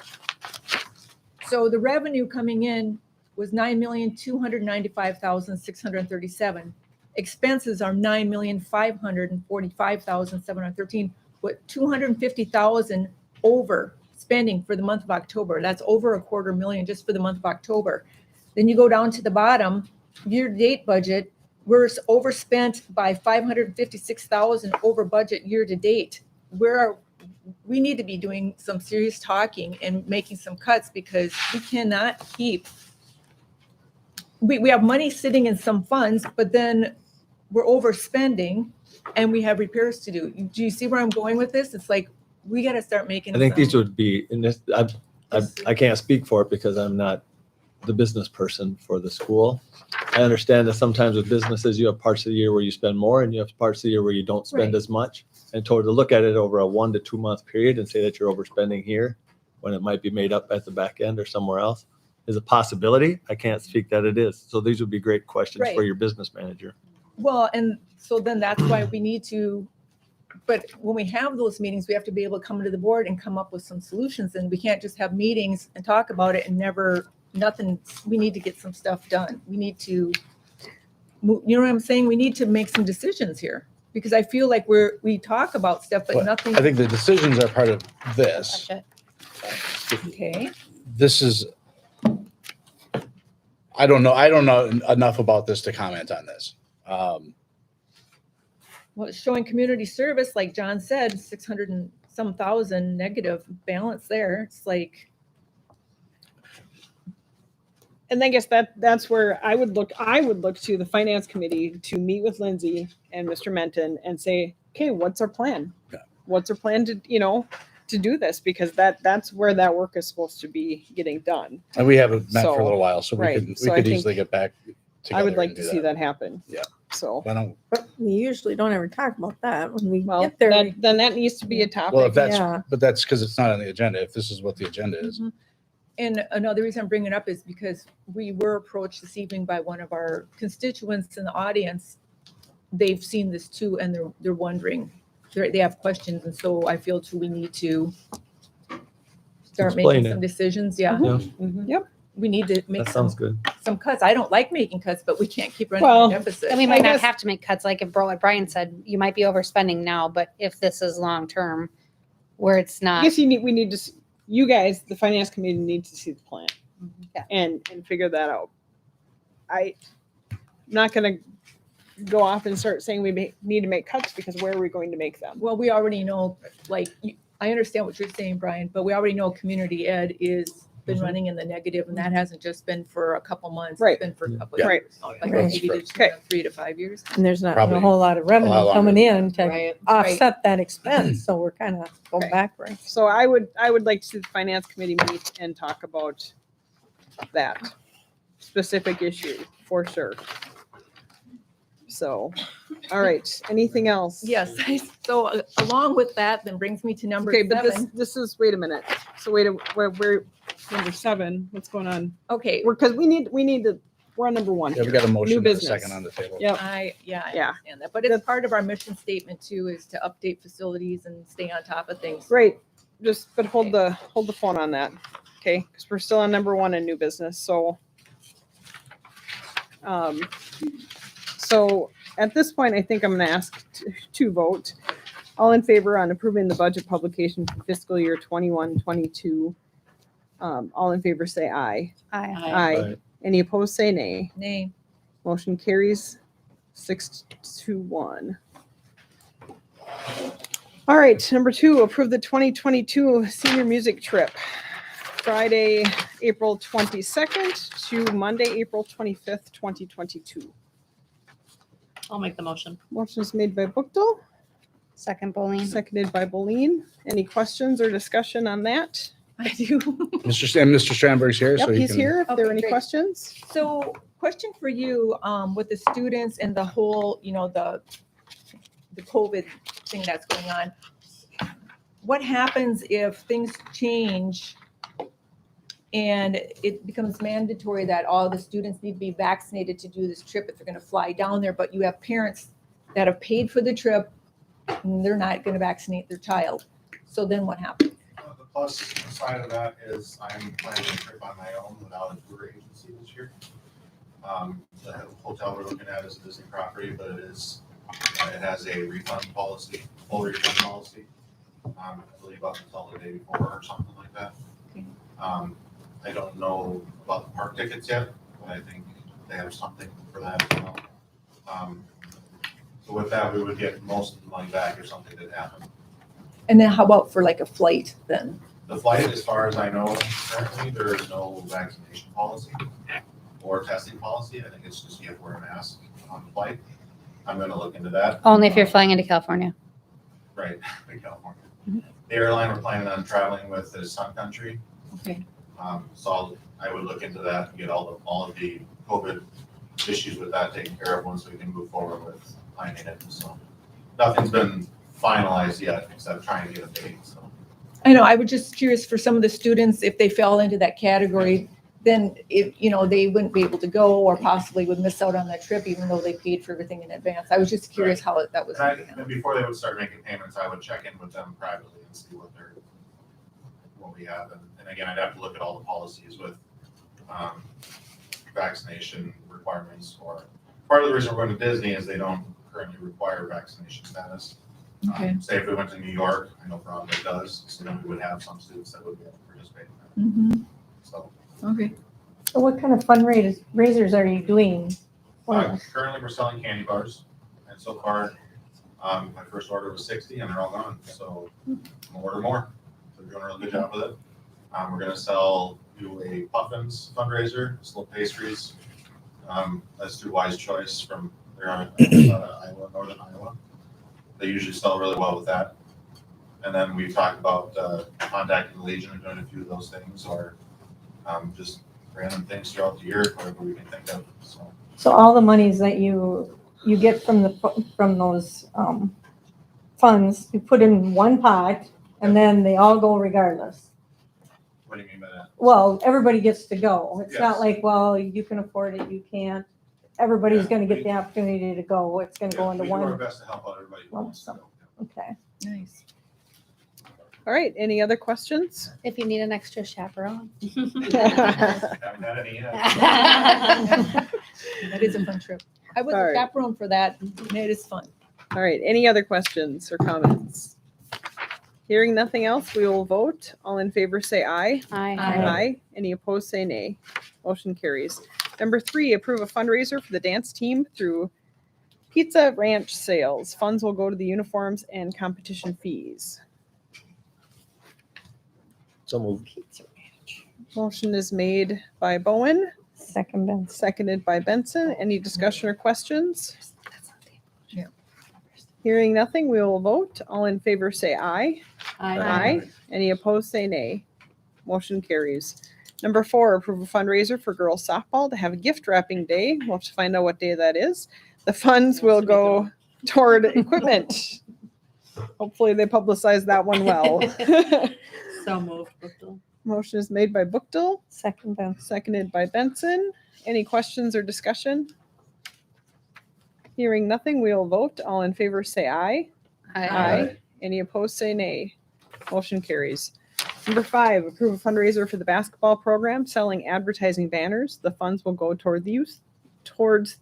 Speaker 8: So the revenue coming in was 9,295,637. Expenses are 9,545,713, with 250,000 over spending for the month of October. That's over $250,000 just for the month of October. Then you go down to the bottom, year-to-date budget, we're overspent by 556,000 over budget year-to-date. We need to be doing some serious talking and making some cuts, because we cannot keep, we have money sitting in some funds, but then we're overspending and we have repairs to do. Do you see where I'm going with this? It's like, we got to start making.
Speaker 3: I think
Speaker 8: some-
Speaker 3: these would be, in this, I can't speak for it because I'm not the business person for the school. I understand that sometimes with businesses, you have parts of the year where you spend more and you have parts of the year where you don't spend
Speaker 8: Right.
Speaker 3: as much. And to look at it over a 1 to 2 month period and say that you're overspending here when it might be made up at the back end or somewhere else is a possibility. I can't speak that it is. So these would be great questions for
Speaker 8: Right.
Speaker 3: your business manager.
Speaker 8: Well, and so then that's why we need to, but when we have those meetings, we have to be able to come to the board and come up with some solutions. And we can't just have meetings and talk about it and nothing, we need to get some stuff done. We need to, you know what I'm saying? We need to make some decisions here, because I feel like we talk about stuff, but
Speaker 1: Well,
Speaker 8: nothing.
Speaker 1: I think the decisions are part of this.
Speaker 6: budget.
Speaker 8: Okay,
Speaker 1: This is, I don't know enough about this to comment on this.
Speaker 8: well, it's showing community service, like John said, 600 and some thousand negative balance there. It's like,
Speaker 2: And I guess that's where I would look to the finance committee to meet with Lindsay and Mr. Menton and say, okay, what's our plan?
Speaker 1: Yeah.
Speaker 2: What's our plan to do this? Because that's where that work is supposed to be getting done.
Speaker 1: And we haven't met for a
Speaker 2: So,
Speaker 1: little while, so we
Speaker 2: right.
Speaker 1: could
Speaker 2: So I think
Speaker 1: easily get back together.
Speaker 2: I would like
Speaker 1: and
Speaker 2: to
Speaker 1: do
Speaker 2: see that happen.
Speaker 1: Yeah.
Speaker 2: So,
Speaker 1: I don't,
Speaker 4: But we usually don't ever talk about that when we
Speaker 2: well,
Speaker 4: get there.
Speaker 2: then that needs to be a topic.
Speaker 1: well, if that's,
Speaker 4: Yeah.
Speaker 1: but that's because it's not on the agenda. If this is what the agenda is.
Speaker 8: Mhm. And another reason I'm bringing it up is because we were approached this evening by one of our constituents in the audience. They've seen this too, and they're wondering, they have questions, and so I feel too, we need to start
Speaker 3: Explain
Speaker 8: making
Speaker 3: it.
Speaker 8: some decisions. Yeah,
Speaker 3: Yeah,
Speaker 2: Mhm.
Speaker 8: we need to make
Speaker 3: that sounds good.
Speaker 8: some cuts. I don't like making cuts, but we can't keep running
Speaker 2: Well,
Speaker 8: a deficit.
Speaker 6: And we
Speaker 2: I
Speaker 6: might not
Speaker 2: guess-
Speaker 6: have to make cuts, like like Brian said, you might be overspending now, but if this is long-term, where it's
Speaker 2: I
Speaker 6: not,
Speaker 2: guess we need to, you guys, the finance committee needs to see the plan.
Speaker 6: Yeah.
Speaker 2: And figure that out. I'm not gonna go off and start saying we need to make cuts, because where are we going to make them?
Speaker 8: Well, we already know, like, I understand what you're saying, Brian, but we already know community ed is been
Speaker 3: Mhm.
Speaker 8: running in the negative, and that hasn't just been for a couple months.
Speaker 2: Right.
Speaker 8: It's been for a couple
Speaker 1: Yeah.
Speaker 8: of
Speaker 2: Right.
Speaker 8: years.
Speaker 1: Oh, yeah.
Speaker 8: Like
Speaker 4: Right.
Speaker 8: maybe just
Speaker 2: Okay.
Speaker 8: 3 to 5 years.
Speaker 4: And there's not
Speaker 1: Probably
Speaker 4: a whole lot of
Speaker 1: lot
Speaker 4: revenue
Speaker 1: longer
Speaker 4: coming
Speaker 1: than
Speaker 4: in to
Speaker 9: Right.
Speaker 4: offset that expense, so we're kind of going
Speaker 8: Right.
Speaker 4: backwards.
Speaker 2: So I would like to see the finance committee meet and talk about that specific issue for sure. So, all right, anything else?
Speaker 8: Yes, so along with that, then brings me to number
Speaker 2: Okay, but
Speaker 8: seven.
Speaker 2: this is, wait a minute. So we're number 7. What's going on?
Speaker 8: Okay,
Speaker 2: Because we need to, we're on number 1
Speaker 1: Yeah, we
Speaker 2: here.
Speaker 1: got a motion
Speaker 2: New
Speaker 1: and a
Speaker 2: business.
Speaker 1: second on the table.
Speaker 2: Yep.
Speaker 8: I
Speaker 2: Yeah.
Speaker 8: understand that, but it's part of our mission statement too, is to update facilities and stay on top of things.
Speaker 2: Right, but hold the phone on that, okay? Because we're still on number 1 in new business, so. So at this point, I think I'm gonna ask to vote. All in favor on approving the budget publication for fiscal year 21-22. All in favor, say aye.
Speaker 6: I,
Speaker 2: Aye.
Speaker 3: Right.
Speaker 2: Any opposed, say nay.
Speaker 8: Nay.
Speaker 2: Motion carries 6-1. All right, number 2, approve the 2022 senior music trip. Friday, April 22nd to Monday, April 25th, 2022.
Speaker 9: I'll make the motion.
Speaker 2: Motion is made by Bookdal,
Speaker 6: second Boleen.
Speaker 2: seconded by Boleen. Any questions or discussion on that?
Speaker 8: I do.
Speaker 1: Mr. Strandberg's here, so
Speaker 2: Yep,
Speaker 1: he
Speaker 2: he's
Speaker 1: can.
Speaker 2: here. If there are
Speaker 8: Okay,
Speaker 2: any
Speaker 8: great.
Speaker 2: questions?
Speaker 8: So question for you, with the students and the whole, the COVID thing that's going on. What happens if things change and it becomes mandatory that all the students need to be vaccinated to do this trip if they're gonna fly down there, but you have parents that have paid for the trip and they're not gonna vaccinate their child? So then what happens?
Speaker 11: The plus side of that is I'm planning a trip on my own without a tour agency this year. The hotel we're looking at is a Disney property, but it has a refund policy, full refund policy. I believe up until the day before or something like that.
Speaker 8: Okay.
Speaker 11: I don't know about the park tickets yet, but I think they have something for that as well. So with that, we would get most of the money back if something did happen.
Speaker 8: And then how about for like a flight then?
Speaker 11: The flight, as far as I know, currently, there is no vaccination policy or testing policy. I think it's just you have to wear a mask on the flight. I'm gonna look into that.
Speaker 6: Only if you're flying into California.
Speaker 11: Right, in California.
Speaker 8: Mhm.
Speaker 11: The airline we're planning on traveling with is Sun Country.
Speaker 8: Okay.
Speaker 11: So I would look into that and get all of the COVID issues with that taken care of once we can move forward with planning it. So nothing's been finalized yet, except trying to get a date, so.
Speaker 8: I know, I was just curious for some of the students, if they fell into that category, then they wouldn't be able to go or possibly would miss out on that trip even though they paid for everything in advance. I was just curious how that was.
Speaker 11: And before they would start making payments, I would check in with them privately and see what we have. And again, I'd have to look at all the policies with vaccination requirements. Or part of the reason we're going to Disney is they don't currently require vaccination status.
Speaker 8: Okay.
Speaker 11: Say if we went to New York, I know Broadway does, so then we would have some students that would be able to participate in that.
Speaker 8: Mhm.
Speaker 11: So
Speaker 8: Okay.
Speaker 4: So what kind of fundraisers are you doing?
Speaker 11: currently we're selling candy bars, and so far, my first order was 60 and they're all gone, so I'm gonna order more. So we're doing a really good job with it. We're gonna do a Puffins fundraiser, slow pastries. That's through Wise Choice from they're on Iowa, Northern Iowa. They usually sell really well with that. And then we talked about contacting the Legion and doing a few of those things, or just random things throughout the year, whatever we can think of. So
Speaker 4: So all the monies that you you get from from those funds, you put in one pot, and then they all go regardless.
Speaker 11: What do you mean by that?
Speaker 4: Well, everybody gets to go. It's not
Speaker 11: Yes.
Speaker 4: like, well, you can afford it, you can't. Everybody's
Speaker 11: Yeah,
Speaker 4: gonna get
Speaker 11: we-
Speaker 4: the opportunity to go. It's gonna go into
Speaker 11: We do our
Speaker 4: one.
Speaker 11: best to help out everybody who
Speaker 4: lump
Speaker 11: wants to
Speaker 4: sum.
Speaker 11: go.
Speaker 4: Okay.
Speaker 8: Nice.
Speaker 2: All right, any other questions?
Speaker 6: If you need an extra chaperone.
Speaker 11: Haven't had any yet.
Speaker 8: That is a fun trip. I was
Speaker 2: All
Speaker 8: a
Speaker 2: right.
Speaker 8: chaperone for that, and it is fun.
Speaker 2: All right, any other questions or comments? Hearing nothing else, we will vote. All in favor say aye.
Speaker 6: Aye.
Speaker 2: Any opposed say nay. Motion carries. Number 3, approve a fundraiser for the dance team through Pizza Ranch sales. Funds will go to the uniforms and competition fees.
Speaker 3: So moved.
Speaker 2: Motion is made by Bowen,
Speaker 4: Second, Ben.
Speaker 2: seconded by Benson. Any discussion or questions?
Speaker 8: Yeah.
Speaker 2: Hearing nothing, we will vote. All in favor say aye. Aye. Any opposed, say nay. Motion carries. Number 4, approve a fundraiser for girls softball to have a gift wrapping day. We'll have to find out what day that is. The funds will go toward equipment. Hopefully they publicize that one well.
Speaker 9: So moved, Bookdale.
Speaker 2: Motion is made by Bookdale,
Speaker 4: Second, Ben.
Speaker 2: seconded by Benson. Any questions or discussion? Hearing nothing, we will vote. All in favor say aye.
Speaker 6: Aye.
Speaker 2: Any opposed, say nay. Motion carries. Number 5, approve a fundraiser for the basketball program, selling advertising banners. The funds will go towards the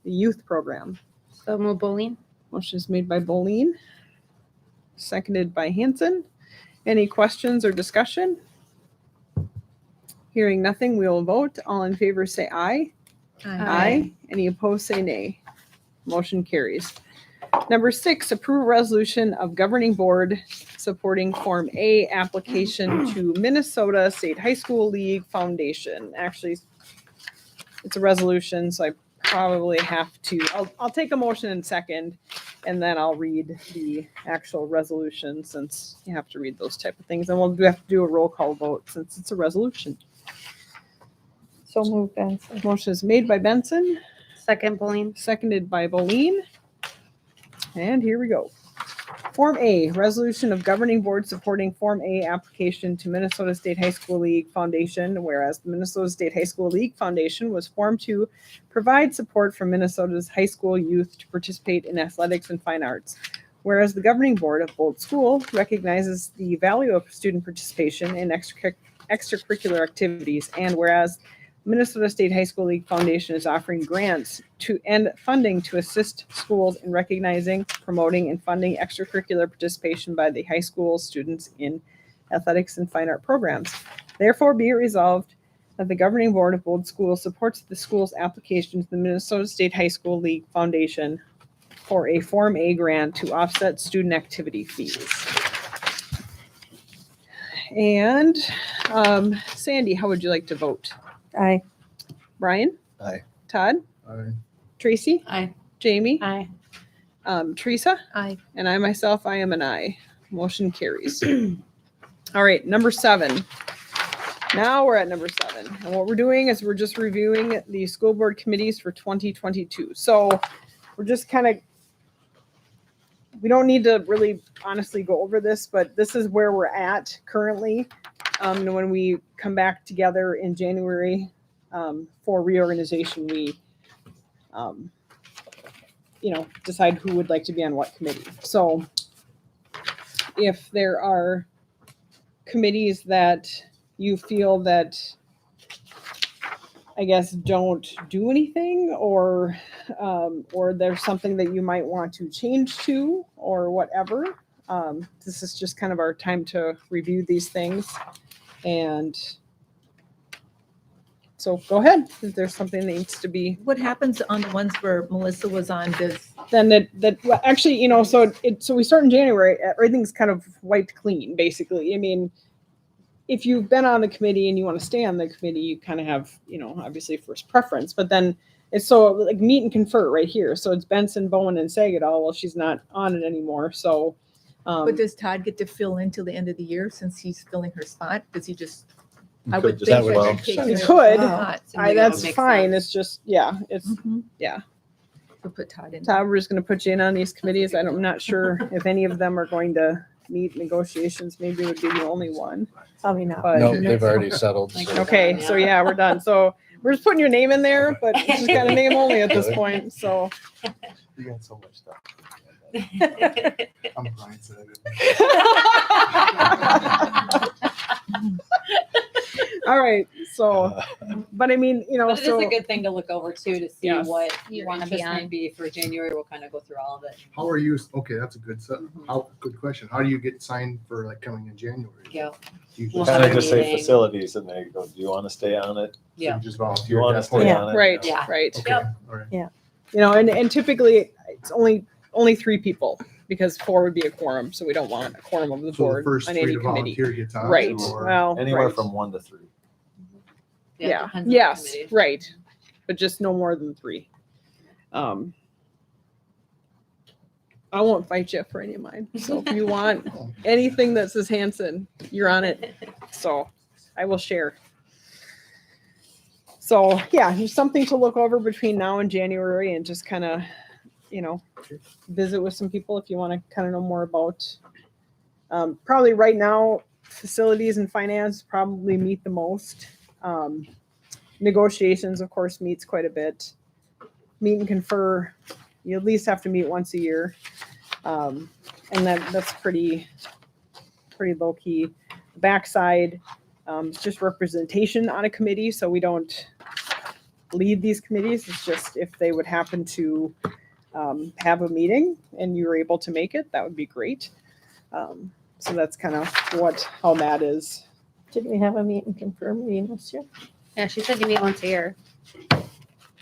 Speaker 2: youth program.
Speaker 6: So move Boleen.
Speaker 2: Motion is made by Boleen, seconded by Hanson. Any questions or discussion? Hearing nothing, we will vote. All in favor say aye. Any opposed, say nay. Motion carries. Number 6, approve a resolution of governing board supporting Form A application to Minnesota State High School League Foundation. Actually, it's a resolution, so I probably have to, I'll take a motion in second, and then I'll read the actual resolution since you have to read those type of things. And we'll have to do a roll call vote since it's a resolution.
Speaker 4: So move, Benson.
Speaker 2: Motion is made by Benson,
Speaker 6: Second Boleen.
Speaker 2: seconded by Boleen. And here we go. Form A, resolution of governing board supporting Form A application to Minnesota State High School League Foundation, whereas the Minnesota State High School League Foundation was formed to provide support for Minnesota's high school youth to participate in athletics and fine arts. Whereas the governing board of Bold School recognizes the value of student participation in extracurricular activities, and whereas Minnesota State High School League Foundation is offering grants to and funding to assist schools in recognizing, promoting, and funding extracurricular participation by the high school students in athletics and fine art programs. Therefore, be it resolved that the governing board of Bold School supports the school's application to the Minnesota State High School League Foundation for a Form A grant to offset student activity fees. And Sandy, how would you like to vote?
Speaker 4: Aye.
Speaker 2: Brian?
Speaker 3: Aye.
Speaker 2: Todd?
Speaker 5: Aye.
Speaker 2: Tracy?
Speaker 9: Aye.
Speaker 2: Jamie?
Speaker 6: Aye.
Speaker 2: Teresa?
Speaker 8: Aye.
Speaker 2: And I myself, I am an aye. Motion carries. All right, number 7. Now we're at number 7. And what we're doing is we're just reviewing the school board committees for 2022. So we're just kind of, we don't need to really honestly go over this, but this is where we're at currently. And when we come back together in January for reorganization, we, decide who would like to be on what committee. So if there are committees that you feel that, I guess, don't do anything, or there's something that you might want to change to, or whatever, this is just kind of our time to review these things. And so go ahead, if there's something that needs to be,
Speaker 8: What happens on the ones where Melissa was on?
Speaker 2: then well, actually, so we start in January, everything's kind of wiped clean, basically. I mean, if you've been on the committee and you want to stay on the committee, you kind of have, obviously first preference, but then it's so like meet and confer right here. So it's Benson, Bowen, and Sagatol. Well, she's not on it anymore. So,
Speaker 8: But does Todd get to fill in till the end of the year since he's filling her spot? Does he just? I
Speaker 3: Could
Speaker 8: would
Speaker 3: just-
Speaker 8: think
Speaker 1: that
Speaker 8: that
Speaker 1: would
Speaker 8: he'd take
Speaker 2: He
Speaker 8: care of
Speaker 2: could.
Speaker 8: the spot.
Speaker 9: Seems like it
Speaker 2: that's
Speaker 9: would make
Speaker 2: fine.
Speaker 9: sense.
Speaker 2: It's just, it's,
Speaker 8: Mhm. We'll put Todd in.
Speaker 2: Todd, we're just gonna put you in on these committees. I'm not sure if any of them are going to meet negotiations. Maybe it would be the only one.
Speaker 4: Probably not.
Speaker 2: But-
Speaker 1: No, they've already settled. so-
Speaker 2: Okay, so yeah, we're done. So we're just putting your name in there, but it's just got a name only at this point, so.
Speaker 3: You got so much stuff.
Speaker 5: I'm blindsided.
Speaker 2: All right, so, but I mean, you know,
Speaker 9: But it is
Speaker 2: so.
Speaker 9: a good thing to look over too, to see
Speaker 2: Yes.
Speaker 9: what
Speaker 6: You
Speaker 9: your
Speaker 6: wanna be
Speaker 9: interest may
Speaker 6: on.
Speaker 9: be for January. We'll kind of go through all of it.
Speaker 5: How are you, okay, that's a good,
Speaker 9: Mhm.
Speaker 5: good question. How do you get signed for like coming in January?
Speaker 9: Yeah.
Speaker 5: You
Speaker 9: We'll
Speaker 5: just-
Speaker 9: have
Speaker 3: Kind
Speaker 9: a
Speaker 3: of just say
Speaker 9: meeting.
Speaker 3: facilities and they go, do you want to stay on it?
Speaker 9: Yeah.
Speaker 5: You just
Speaker 3: Do you
Speaker 5: volunteer.
Speaker 3: want to
Speaker 5: at that
Speaker 3: stay
Speaker 5: point?
Speaker 4: Yeah.
Speaker 3: on it?
Speaker 2: Right,
Speaker 9: Yeah.
Speaker 2: right.
Speaker 5: Okay,
Speaker 9: Yep.
Speaker 5: all right.
Speaker 2: You know, and typically it's only 3 people because 4 would be a quorum, so we don't want a quorum of the
Speaker 5: So the
Speaker 2: board
Speaker 5: first
Speaker 2: on
Speaker 5: 3
Speaker 2: any
Speaker 5: to
Speaker 2: committee.
Speaker 5: volunteer gets on.
Speaker 2: Right,
Speaker 5: or-
Speaker 2: well,
Speaker 3: Anywhere
Speaker 2: right.
Speaker 3: from 1 to 3.
Speaker 9: It
Speaker 2: Yeah,
Speaker 9: depends on the
Speaker 2: yes,
Speaker 9: committee.
Speaker 2: right. But just no more than 3. I won't fight you for any of mine. So if you want anything that says Hanson, you're on it. So I will share. So yeah, there's something to look over between now and January and just kind of, you know, visit with some people if you want to kind of know more about. Probably right now, facilities and finance probably meet the most. Negotiations, of course, meets quite a bit. Meet and confer, you at least have to meet once a year. And that's pretty low key. Backside, it's just representation on a committee, so we don't lead these committees. It's just if they would happen to have a meeting and you were able to make it, that would be great. So that's kind of how that is.
Speaker 4: Did we have a meet and confirm meeting this year?
Speaker 6: Yeah, she said you meet once a year.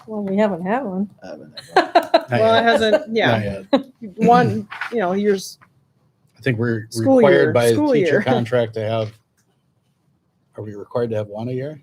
Speaker 4: Well, we haven't had one.
Speaker 1: Not
Speaker 2: Well, it
Speaker 1: yet.
Speaker 2: hasn't, yeah,
Speaker 1: Not yet.
Speaker 2: one, years,
Speaker 1: I think we're
Speaker 2: School
Speaker 1: required
Speaker 2: year,
Speaker 1: by the
Speaker 2: school
Speaker 1: teacher
Speaker 2: year.
Speaker 1: contract to have, are we required to have 1 a year?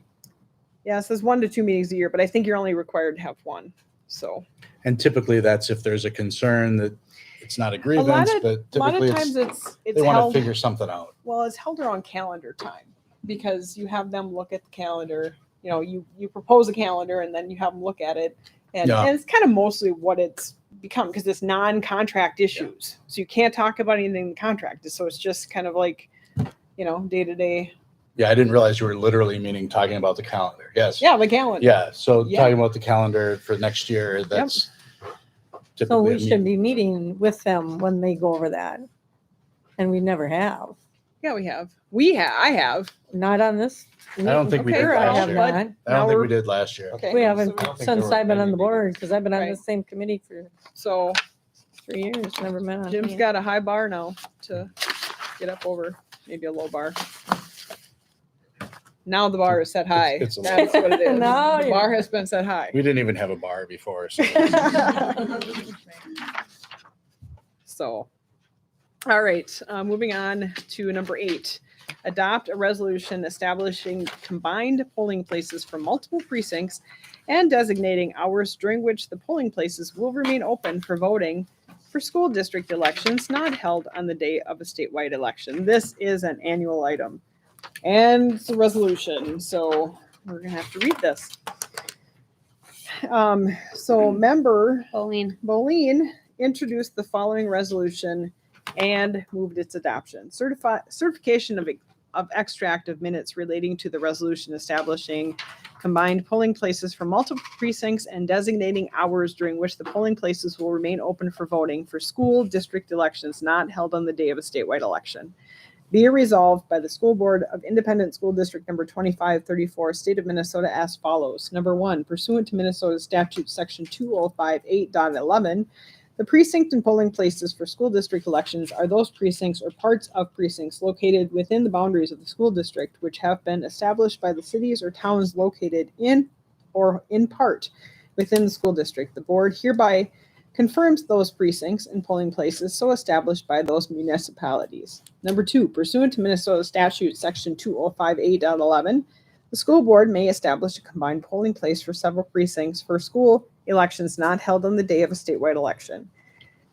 Speaker 2: yeah, it says 1 to 2 meetings a year, but I think you're only required to have 1. So
Speaker 1: And typically that's if there's a concern that it's not a grievance, but
Speaker 2: a lot
Speaker 1: typically
Speaker 2: of times
Speaker 1: it's,
Speaker 2: it's
Speaker 1: they want
Speaker 2: held.
Speaker 1: to figure something out.
Speaker 2: Well, it's held around calendar time because you have them look at the calendar. You know, you propose a calendar and then you have them look at it. And,
Speaker 1: Yeah.
Speaker 2: and it's kind of mostly what it's become because it's non-contract issues. So you can't talk about anything in the contract. So it's just kind of like, day to day.
Speaker 1: Yeah, I didn't realize you were literally meaning talking about the calendar. Yes.
Speaker 2: Yeah, the calendar.
Speaker 1: Yeah, so
Speaker 2: Yeah.
Speaker 1: talking about the calendar for next year, that's
Speaker 4: So
Speaker 1: typically.
Speaker 4: we
Speaker 1: a
Speaker 4: should
Speaker 1: meeting.
Speaker 4: be meeting with them when they go over that. And we never have.
Speaker 2: Yeah, we have. I have.
Speaker 4: Not on this.
Speaker 1: I don't think we
Speaker 2: Okay,
Speaker 1: did
Speaker 2: well,
Speaker 4: I
Speaker 1: last
Speaker 4: have
Speaker 1: year.
Speaker 2: but-
Speaker 4: not.
Speaker 1: I
Speaker 2: now
Speaker 1: don't think
Speaker 2: we're-
Speaker 1: we did last year.
Speaker 2: Okay.
Speaker 4: We haven't
Speaker 1: I don't think there
Speaker 4: since
Speaker 1: were
Speaker 4: I've been on
Speaker 1: any
Speaker 4: the board,
Speaker 1: meetings.
Speaker 4: because I've been on
Speaker 2: Right.
Speaker 4: the same committee for
Speaker 2: So
Speaker 4: 3 years, never been on.
Speaker 2: Jim's got a high bar now to get up over, maybe a low bar. Now the bar is set high.
Speaker 1: It's a-
Speaker 2: That's what it is.
Speaker 4: Now
Speaker 2: The
Speaker 4: you're-
Speaker 2: bar has been set high.
Speaker 1: We didn't even have a bar before, so.
Speaker 2: So, all right, moving on to number 8. Adopt a resolution establishing combined polling places for multiple precincts and designating hours during which the polling places will remain open for voting for school district elections not held on the day of a statewide election. This is an annual item. And it's a resolution, so we're gonna have to read this. So member Boleen introduced the following resolution and moved its adoption. Certification of extract of minutes relating to the resolution establishing combined polling places for multiple precincts and designating hours during which the polling places will remain open for voting for school district elections not held on the day of a statewide election. Be it resolved by the School Board of Independent School District Number 2534, State of Minnesota as follows. Number 1, pursuant to Minnesota Statute Section 2058.11, the precinct and polling places for school district elections are those precincts or parts of precincts located within the boundaries of the school district which have been established by the cities or towns located in or in part within the school district. The board hereby confirms those precincts and polling places so established by those municipalities. Number 2, pursuant to Minnesota Statute Section 2058.11, the school board may establish a combined polling place for several precincts for school elections not held on the day of a statewide election.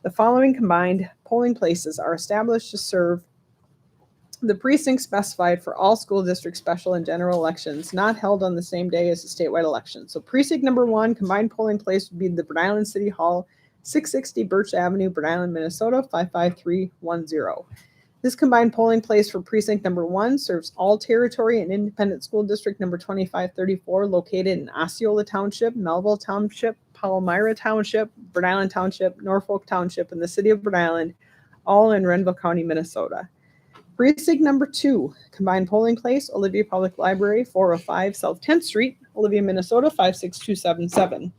Speaker 2: The following combined polling places are established to serve the precincts specified for all school district special and general elections not held on the same day as the statewide election. So precinct number 1, combined polling place would be the Rhode Island City Hall 660 Birch Avenue, Rhode Island, Minnesota, 55310. This combined polling place for precinct number 1 serves all territory and independent school district number 2534 located in Osceola Township, Melville Township, Palmyra Township, Rhode Island Township, Norfolk Township, and the city of Rhode Island, all in Renville County, Minnesota. Precinct number 2, combined polling place, Olivia Public Library, 405 South 10th Street, Olivia, Minnesota, 56277.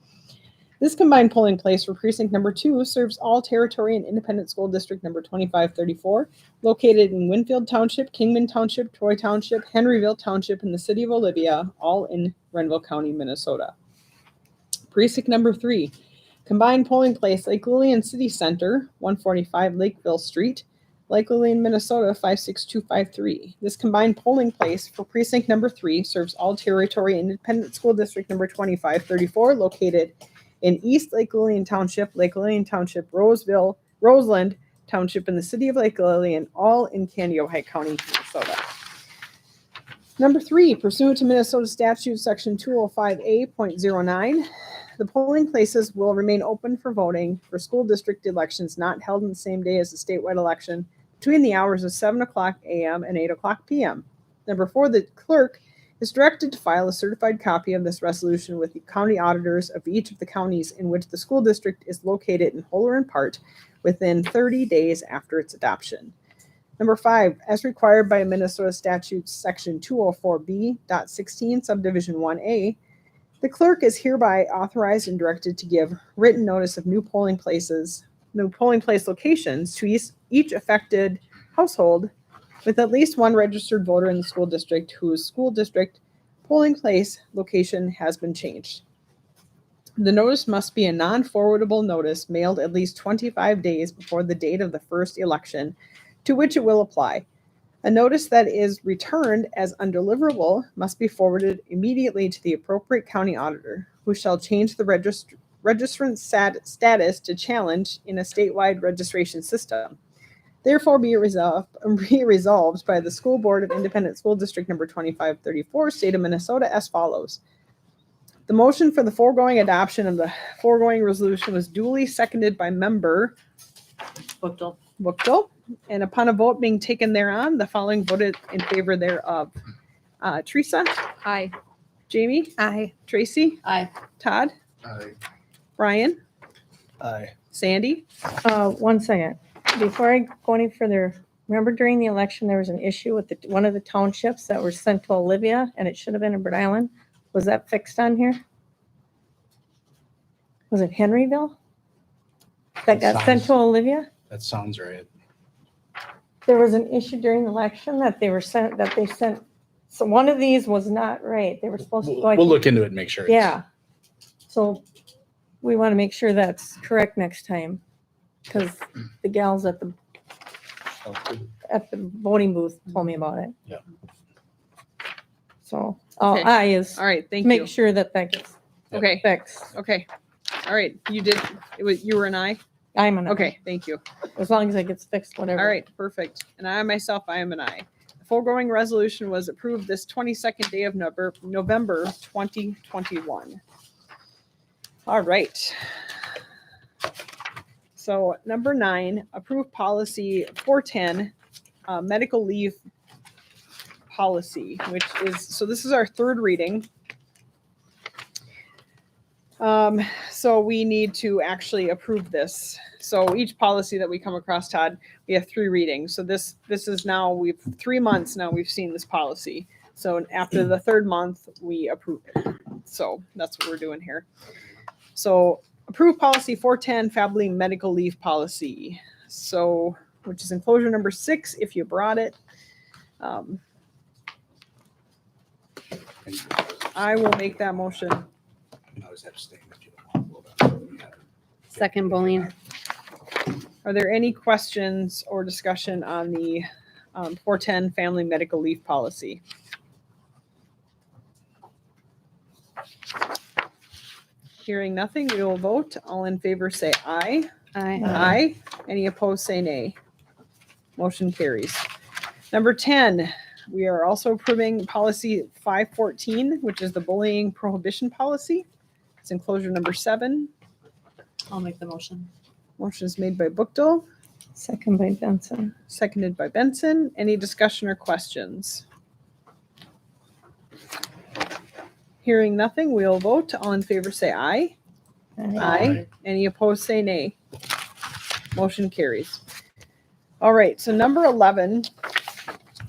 Speaker 2: This combined polling place for precinct number 2 serves all territory and independent school district number 2534, located in Winfield Township, Kingman Township, Troy Township, Henryville Township, and the city of Olivia, all in Renville County, Minnesota. Precinct number 3, combined polling place, Lake Lillian City Center, 145 Lakeville Street, Lake Lillian, Minnesota, 56253. This combined polling place for precinct number 3 serves all territory and independent school district number 2534, located in East Lake Lillian Township, Roseland Township, and the city of Lake Lillian, all in Kandiyohi County, Minnesota. Number 3, pursuant to Minnesota statute section 205A.09, the polling places will remain open for voting for school district elections not held on the same day as the statewide election between the hours of 7 o'clock a.m. and 8 o'clock p.m. Number 4, the clerk is directed to file a certified copy of this resolution with the county auditors of each of the counties in which the school district is located in whole or in part within 30 days after its adoption. Number 5, as required by Minnesota statute section 204B.16 subdivision 1A, the clerk is hereby authorized and directed to give written notice of new polling place locations to each affected household with at least one registered voter in the school district whose school district polling place location has been changed. The notice must be a non-forwardable notice mailed at least 25 days before the date of the first election to which it will apply. A notice that is returned as undeliverable must be forwarded immediately to the appropriate county auditor, who shall change the registrant's status to challenge in a statewide registration system. Therefore, be resolved by the School Board of Independent School District number 2534, State of Minnesota, as follows. The motion for the foregoing adoption of the foregoing resolution was duly seconded by member Buchtel, and upon a vote being taken thereon, the following voted in favor thereof. Teresa?
Speaker 8: Aye.
Speaker 2: Jamie?
Speaker 6: Aye.
Speaker 2: Tracy?
Speaker 9: Aye.
Speaker 2: Todd?
Speaker 5: Aye.
Speaker 2: Brian?
Speaker 3: Aye.
Speaker 2: Sandy?
Speaker 4: 1 second. Before I go any further, remember during the election, there was an issue with one of the townships that were sent to Olivia, and it should have been in Rhode Island. Was that fixed on here? Was it Henryville? That got sent to Olivia?
Speaker 1: That sounds right.
Speaker 4: There was an issue during the election that they sent, so one of these was not right. They were supposed to go.
Speaker 1: We'll look into it and make sure.
Speaker 4: Yeah. So we want to make sure that's correct next time, because the gals at the voting booth told me about it.
Speaker 1: Yeah.
Speaker 4: So,
Speaker 2: Okay.
Speaker 4: I is
Speaker 2: All right, thank
Speaker 4: make
Speaker 2: you.
Speaker 4: sure that gets
Speaker 2: Okay,
Speaker 4: fixed.
Speaker 2: okay. All right, you were an aye?
Speaker 4: I'm an aye.
Speaker 2: Okay, thank you.
Speaker 4: As long as it gets fixed, whatever.
Speaker 2: All right, perfect. And I myself, I am an aye. The foregoing resolution was approved this 22nd day of November 2021. All right. So number 9, approve policy 410, medical leave policy, which is, so this is our third reading. So we need to actually approve this. So each policy that we come across, Todd, we have 3 readings. So this is now, we've 3 months now we've seen this policy. So after the 3rd month, we approve it. So that's what we're doing here. So approve policy 410, family medical leave policy. So, which is enclosure number 6, if you brought it. I will make that motion.
Speaker 1: You can always abstain if you don't want.
Speaker 6: Second, Boleen.
Speaker 2: Are there any questions or discussion on the 410 family medical leave policy? Hearing nothing, we will vote. All in favor say aye.
Speaker 6: Aye.
Speaker 2: Aye. Any opposed say nay. Motion carries. Number 10, we are also approving policy 514, which is the bullying prohibition policy. It's enclosure number 7.
Speaker 9: I'll make the motion.
Speaker 2: Motion is made by Bookdale,
Speaker 4: Second by Benson.
Speaker 2: seconded by Benson. Any discussion or questions? Hearing nothing, we'll vote. All in favor say aye. Aye. Any opposed say nay. Motion carries. All right, so number 11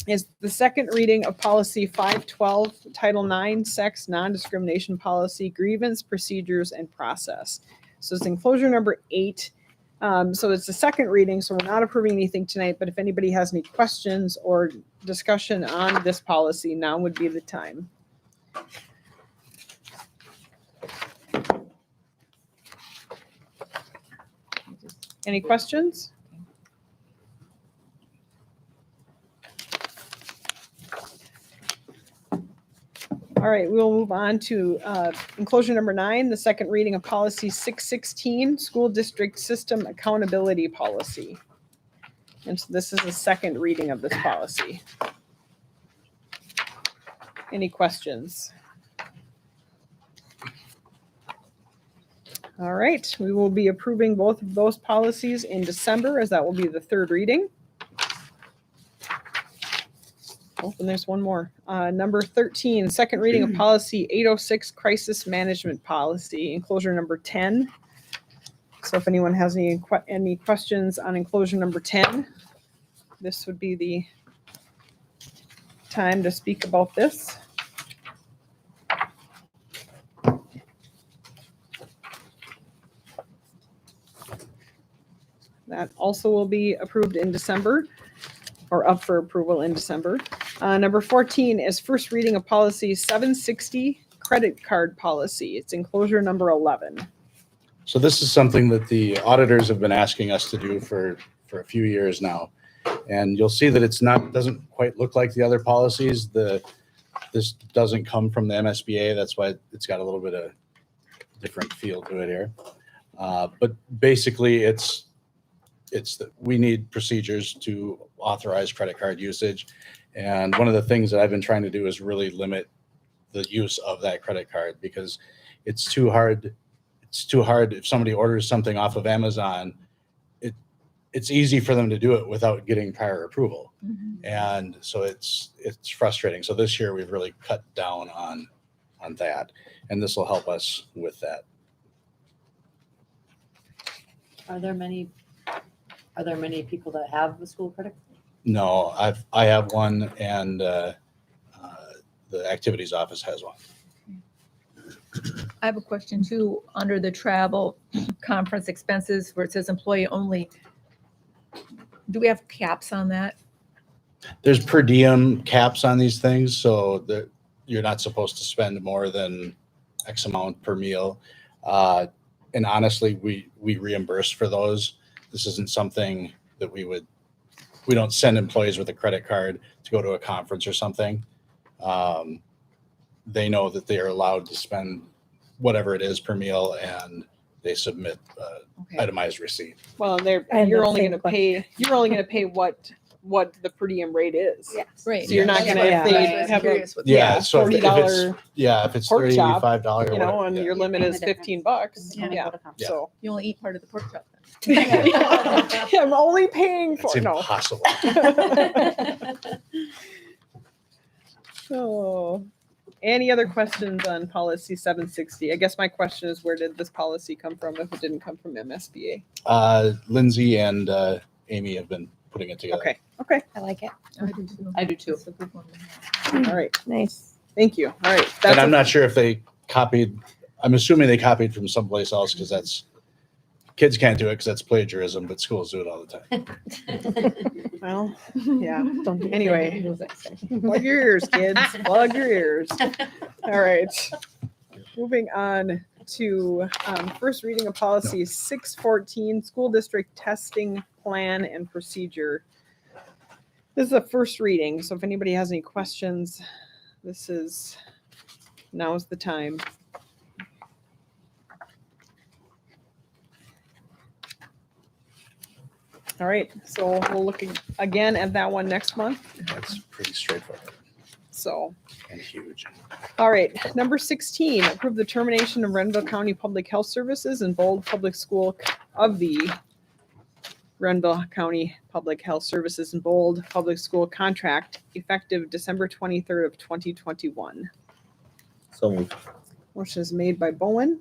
Speaker 2: is the second reading of policy 512, Title IX, Sex Non-Discrimination Policy, Grievance, Procedures, and Process. So it's enclosure number 8. So it's the second reading, so we're not approving anything tonight, but if anybody has any questions or discussion on this policy, now would be the time. Any questions? All right, we'll move on to enclosure number 9, the second reading of policy 616, school district system accountability policy. And so this is the second reading of this policy. Any questions? All right, we will be approving both of those policies in December, as that will be the third reading. Oh, and there's one more. Number 13, second reading of policy 806, crisis management policy, enclosure number 10. So if anyone has any questions on enclosure number 10, this would be the time to speak about this. That also will be approved in December, or up for approval in December. Number 14 is first reading of policy 760, credit card policy. It's enclosure number 11.
Speaker 1: So this is something that the auditors have been asking us to do for a few years now. And you'll see that doesn't quite look like the other policies. This doesn't come from the MSBA. That's why it's got a little bit of different feel to it here. But basically it's that we need procedures to authorize credit card usage. And one of the things that I've been trying to do is really limit the use of that credit card, because it's too hard. It's too hard if somebody orders something off of Amazon, it's easy for them to do it without getting prior approval. And so it's frustrating. So this year we've really cut down on that, and this will help us with that.
Speaker 9: Are there many people that have a school credit?
Speaker 1: No, I have one, and the activities office has one.
Speaker 8: I have a question too, under the travel conference expenses where it says employee only. Do we have caps on that?
Speaker 1: There's per diem caps on these things, so that you're not supposed to spend more than X amount per meal. And honestly, we reimburse for those. This isn't something that we don't send employees with a credit card to go to a conference or something. They know that they are allowed to spend whatever it is per meal, and they submit itemized receipt.
Speaker 2: Well,
Speaker 4: I had
Speaker 2: you're
Speaker 4: that
Speaker 2: only
Speaker 4: same
Speaker 2: going to pay what the per diem rate is.
Speaker 8: Yes. Right.
Speaker 2: So you're not going to
Speaker 4: Yeah.
Speaker 2: have a
Speaker 1: Yeah, so if
Speaker 2: $40
Speaker 1: if it's
Speaker 2: pork chop,
Speaker 1: $35 or
Speaker 2: you know,
Speaker 1: whatever,
Speaker 2: and
Speaker 1: yeah.
Speaker 2: your limit is
Speaker 6: Paying the difference.
Speaker 2: $15.
Speaker 6: Only
Speaker 2: Yeah.
Speaker 6: go to conference.
Speaker 2: So
Speaker 8: You only eat part of the pork chop then.
Speaker 2: I'm only paying
Speaker 1: It's
Speaker 2: for no.
Speaker 1: impossible.
Speaker 2: So, any other questions on policy 760? I guess my question is, where did this policy come from if it didn't come from MSBA?
Speaker 1: Lindsay and Amy have been putting it together.
Speaker 2: Okay.
Speaker 6: I like it.
Speaker 9: I do too.
Speaker 8: It's a good one.
Speaker 2: All right.
Speaker 4: Nice.
Speaker 2: Thank you. All right.
Speaker 1: And I'm not sure if they copied, I'm assuming they copied from someplace else, because kids can't do it because that's plagiarism, but schools do it all the time.
Speaker 2: Well, yeah.
Speaker 4: Don't do
Speaker 2: Anyway.
Speaker 4: that.
Speaker 2: Plug your ears, kids. Plug your ears. All right. Moving on to first reading of policy 614, school district testing plan and procedure. This is a first reading, so if anybody has any questions, now's the time. All right, so we'll look again at that one next month.
Speaker 1: That's pretty straightforward.
Speaker 2: So,
Speaker 1: And huge.
Speaker 2: all right, number 16, approve the termination of Renville County Public Health Services and Bold Public School of the Renville County Public Health Services and Bold Public School contract effective December 23rd of 2021.
Speaker 3: So moved.
Speaker 2: Motion is made by Bowen,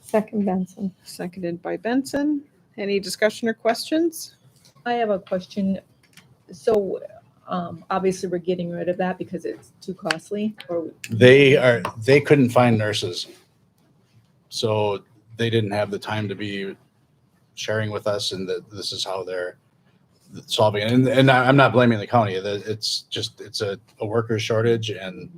Speaker 4: Second Benson.
Speaker 2: seconded by Benson. Any discussion or questions?
Speaker 8: I have a question. So, obviously we're getting rid of that because it's too costly, or
Speaker 1: They couldn't find nurses. So they didn't have the time to be sharing with us, and that this is how they're solving it. And I'm not blaming the county. It's just, it's a worker shortage, and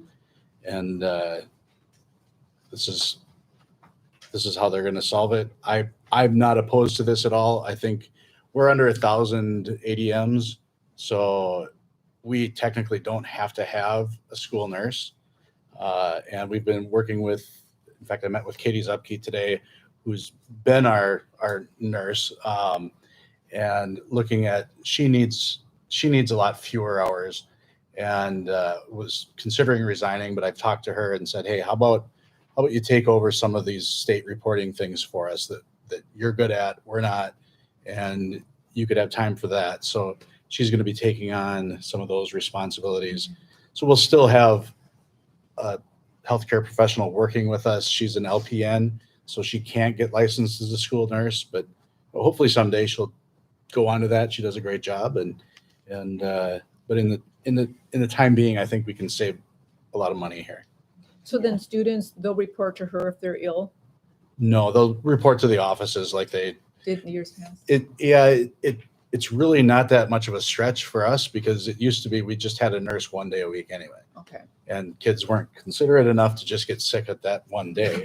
Speaker 1: this is how they're going to solve it. I'm not opposed to this at all. I think we're under 1,000 ADMs, so we technically don't have to have a school nurse. And we've been working with, in fact, I met with Katie Zupke today, who's been our nurse, and looking at, she needs a lot fewer hours, and was considering resigning, but I've talked to her and said, hey, how about you take over some of these state reporting things for us that you're good at, we're not, and you could have time for that. So she's going to be taking on some of those responsibilities. So we'll still have a healthcare professional working with us. She's an LPN, so she can't get licensed as a school nurse, but hopefully someday she'll go on to that. She does a great job, but in the time being, I think we can save a lot of money here.
Speaker 8: so then students, they'll report to her if they're ill,
Speaker 1: No, they'll report to the offices like they
Speaker 8: did in years past.
Speaker 1: it's really not that much of a stretch for us, because it used to be we just had a nurse 1 day a week anyway,
Speaker 8: Okay.
Speaker 1: and kids weren't considerate enough to just get sick at that one day.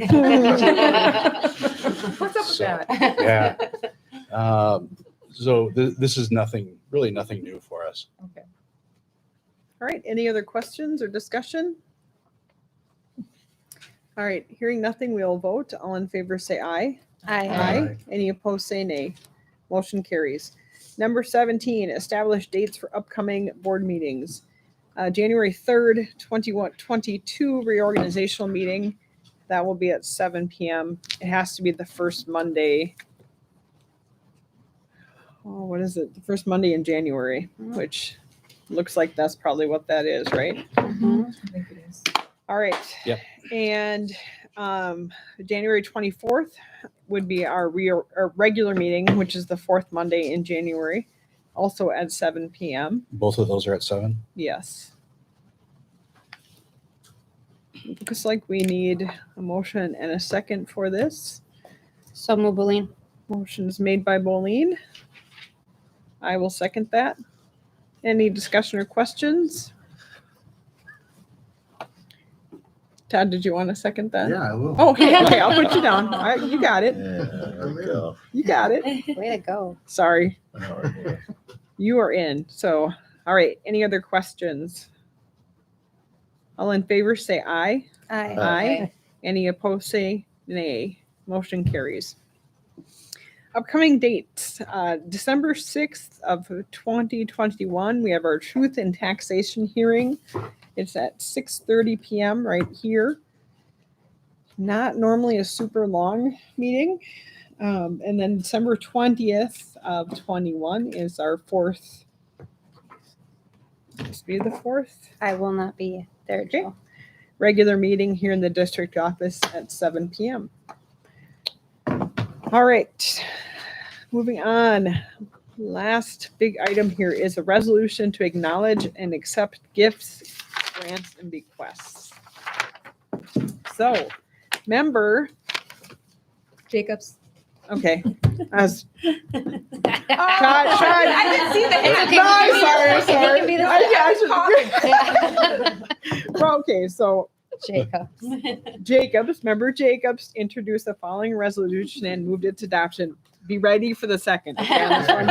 Speaker 8: What's up with
Speaker 1: So,
Speaker 8: that?
Speaker 1: Yeah. So this is really nothing new for us.
Speaker 8: Okay.
Speaker 2: All right, any other questions or discussion? All right, hearing nothing, we'll vote. All in favor say aye.
Speaker 6: Aye.
Speaker 2: Any opposed say nay. Motion carries. Number 17, establish dates for upcoming board meetings. January 3rd, 2022 reorganizational meeting. That will be at 7 p.m. It has to be the first Monday. Oh, what is it? The first Monday in January, which looks like that's probably what that is, right?
Speaker 8: I think it is.
Speaker 2: All right.
Speaker 1: Yep.
Speaker 2: And January 24th would be our regular meeting, which is the fourth Monday in January, also at 7 p.m.
Speaker 1: Both of those are at 7.
Speaker 2: Yes. Looks like we need a motion and a second for this.
Speaker 6: So move, Boleen.
Speaker 2: Motion is made by Boleen. I will second that. Any discussion or questions? Todd, did you want to second that?
Speaker 5: Yeah, I will.
Speaker 2: Oh, okay, I'll put you down. All right, you got it.
Speaker 3: There we go.
Speaker 2: You got it.
Speaker 6: Way to go.
Speaker 2: Sorry,
Speaker 3: All right.
Speaker 2: you are in. So, all right, any other questions? All in favor, say aye.
Speaker 6: Aye.
Speaker 2: Aye. Any opposed, say nay. Motion carries. Upcoming dates, December 6th of 2021, we have our Truth in Taxation hearing. It's at 6:30 p.m. right here. Not normally a super long meeting. And then December 20th of 21 is our fourth. Must be the fourth.
Speaker 6: I will not be there, Joe.
Speaker 2: Regular meeting here in the district office at 7 p.m. All right, moving on. Last big item here is a resolution to acknowledge and accept gifts, grants, and bequests. So, member,
Speaker 8: Jacobs.
Speaker 2: okay, as
Speaker 8: I
Speaker 2: didn't
Speaker 8: see the hand.
Speaker 2: No, I'm sorry.
Speaker 6: It can be the
Speaker 2: Well, okay, so
Speaker 6: Jacob.
Speaker 2: Member Jacobs introduced the following resolution and moved it to adoption. Be ready for the second. Okay, on this one.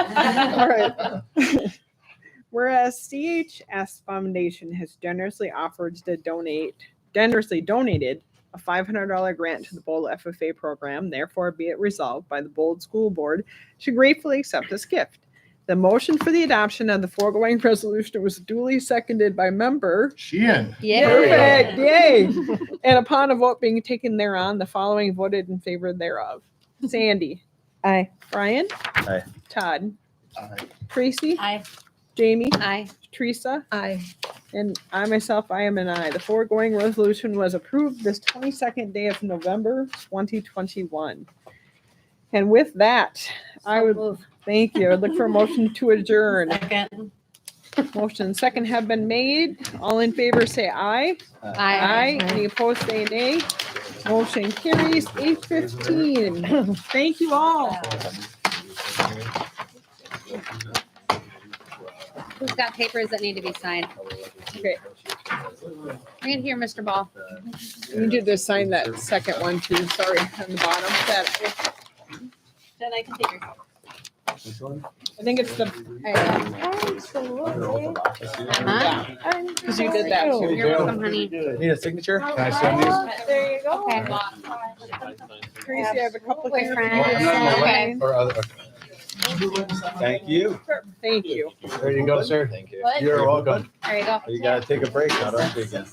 Speaker 2: All right. Whereas CHS Foundation has generously donated a $500 grant to the Bold FFA program, therefore be it resolved by the Bold School Board to gratefully accept this gift. The motion for the adoption of the foregoing resolution was duly seconded by member.
Speaker 5: Sheehan.
Speaker 2: Perfect, yay. And upon a vote being taken thereon, the following voted in favor thereof. Sandy,
Speaker 4: Aye.
Speaker 2: Brian,
Speaker 3: Aye.
Speaker 2: Todd,
Speaker 5: Aye.
Speaker 2: Tracy,
Speaker 9: Aye.
Speaker 2: Jamie,
Speaker 6: Aye.
Speaker 2: Teresa,
Speaker 8: Aye.
Speaker 2: and I myself, I am an aye. The foregoing resolution was approved this 22nd day of November, 2021. And with that, I would, thank you. I'd look for a motion to adjourn.
Speaker 9: Second.
Speaker 2: Motion and second have been made. All in favor, say aye.
Speaker 6: Aye.
Speaker 2: Any opposed, say nay. Motion carries 8:15. Thank you all.
Speaker 6: Who's got papers that need to be signed?
Speaker 2: Okay,
Speaker 6: Bring it here, Mr. Ball.
Speaker 2: you need to sign that second one too. Sorry, on the bottom. That,
Speaker 9: Then I can take your.
Speaker 2: I think it's the,
Speaker 6: Huh?
Speaker 2: because you did that too.
Speaker 6: You're welcome, honey.
Speaker 3: Need a signature?
Speaker 1: Can I send these?
Speaker 2: There you go.
Speaker 6: Okay.
Speaker 2: Tracy, I have a couple here.
Speaker 6: Boyfriend. Okay.
Speaker 1: Or other,
Speaker 3: Thank you.
Speaker 2: Thank you.
Speaker 1: there you go, sir.
Speaker 3: Thank you.
Speaker 6: What?
Speaker 1: You're welcome.
Speaker 6: There you go.
Speaker 3: You gotta take a break now, don't you? Again?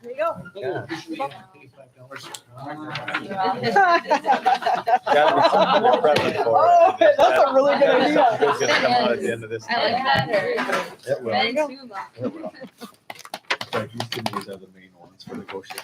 Speaker 2: There you go.
Speaker 3: Yeah.
Speaker 2: Oh,
Speaker 3: Gotta be something you're present for.
Speaker 2: that's a really good idea.
Speaker 3: It's gonna come out at the end of this.
Speaker 6: I like that.
Speaker 3: It will.
Speaker 6: Thanks.
Speaker 3: It will. Like, these can use other main ones for negotiation.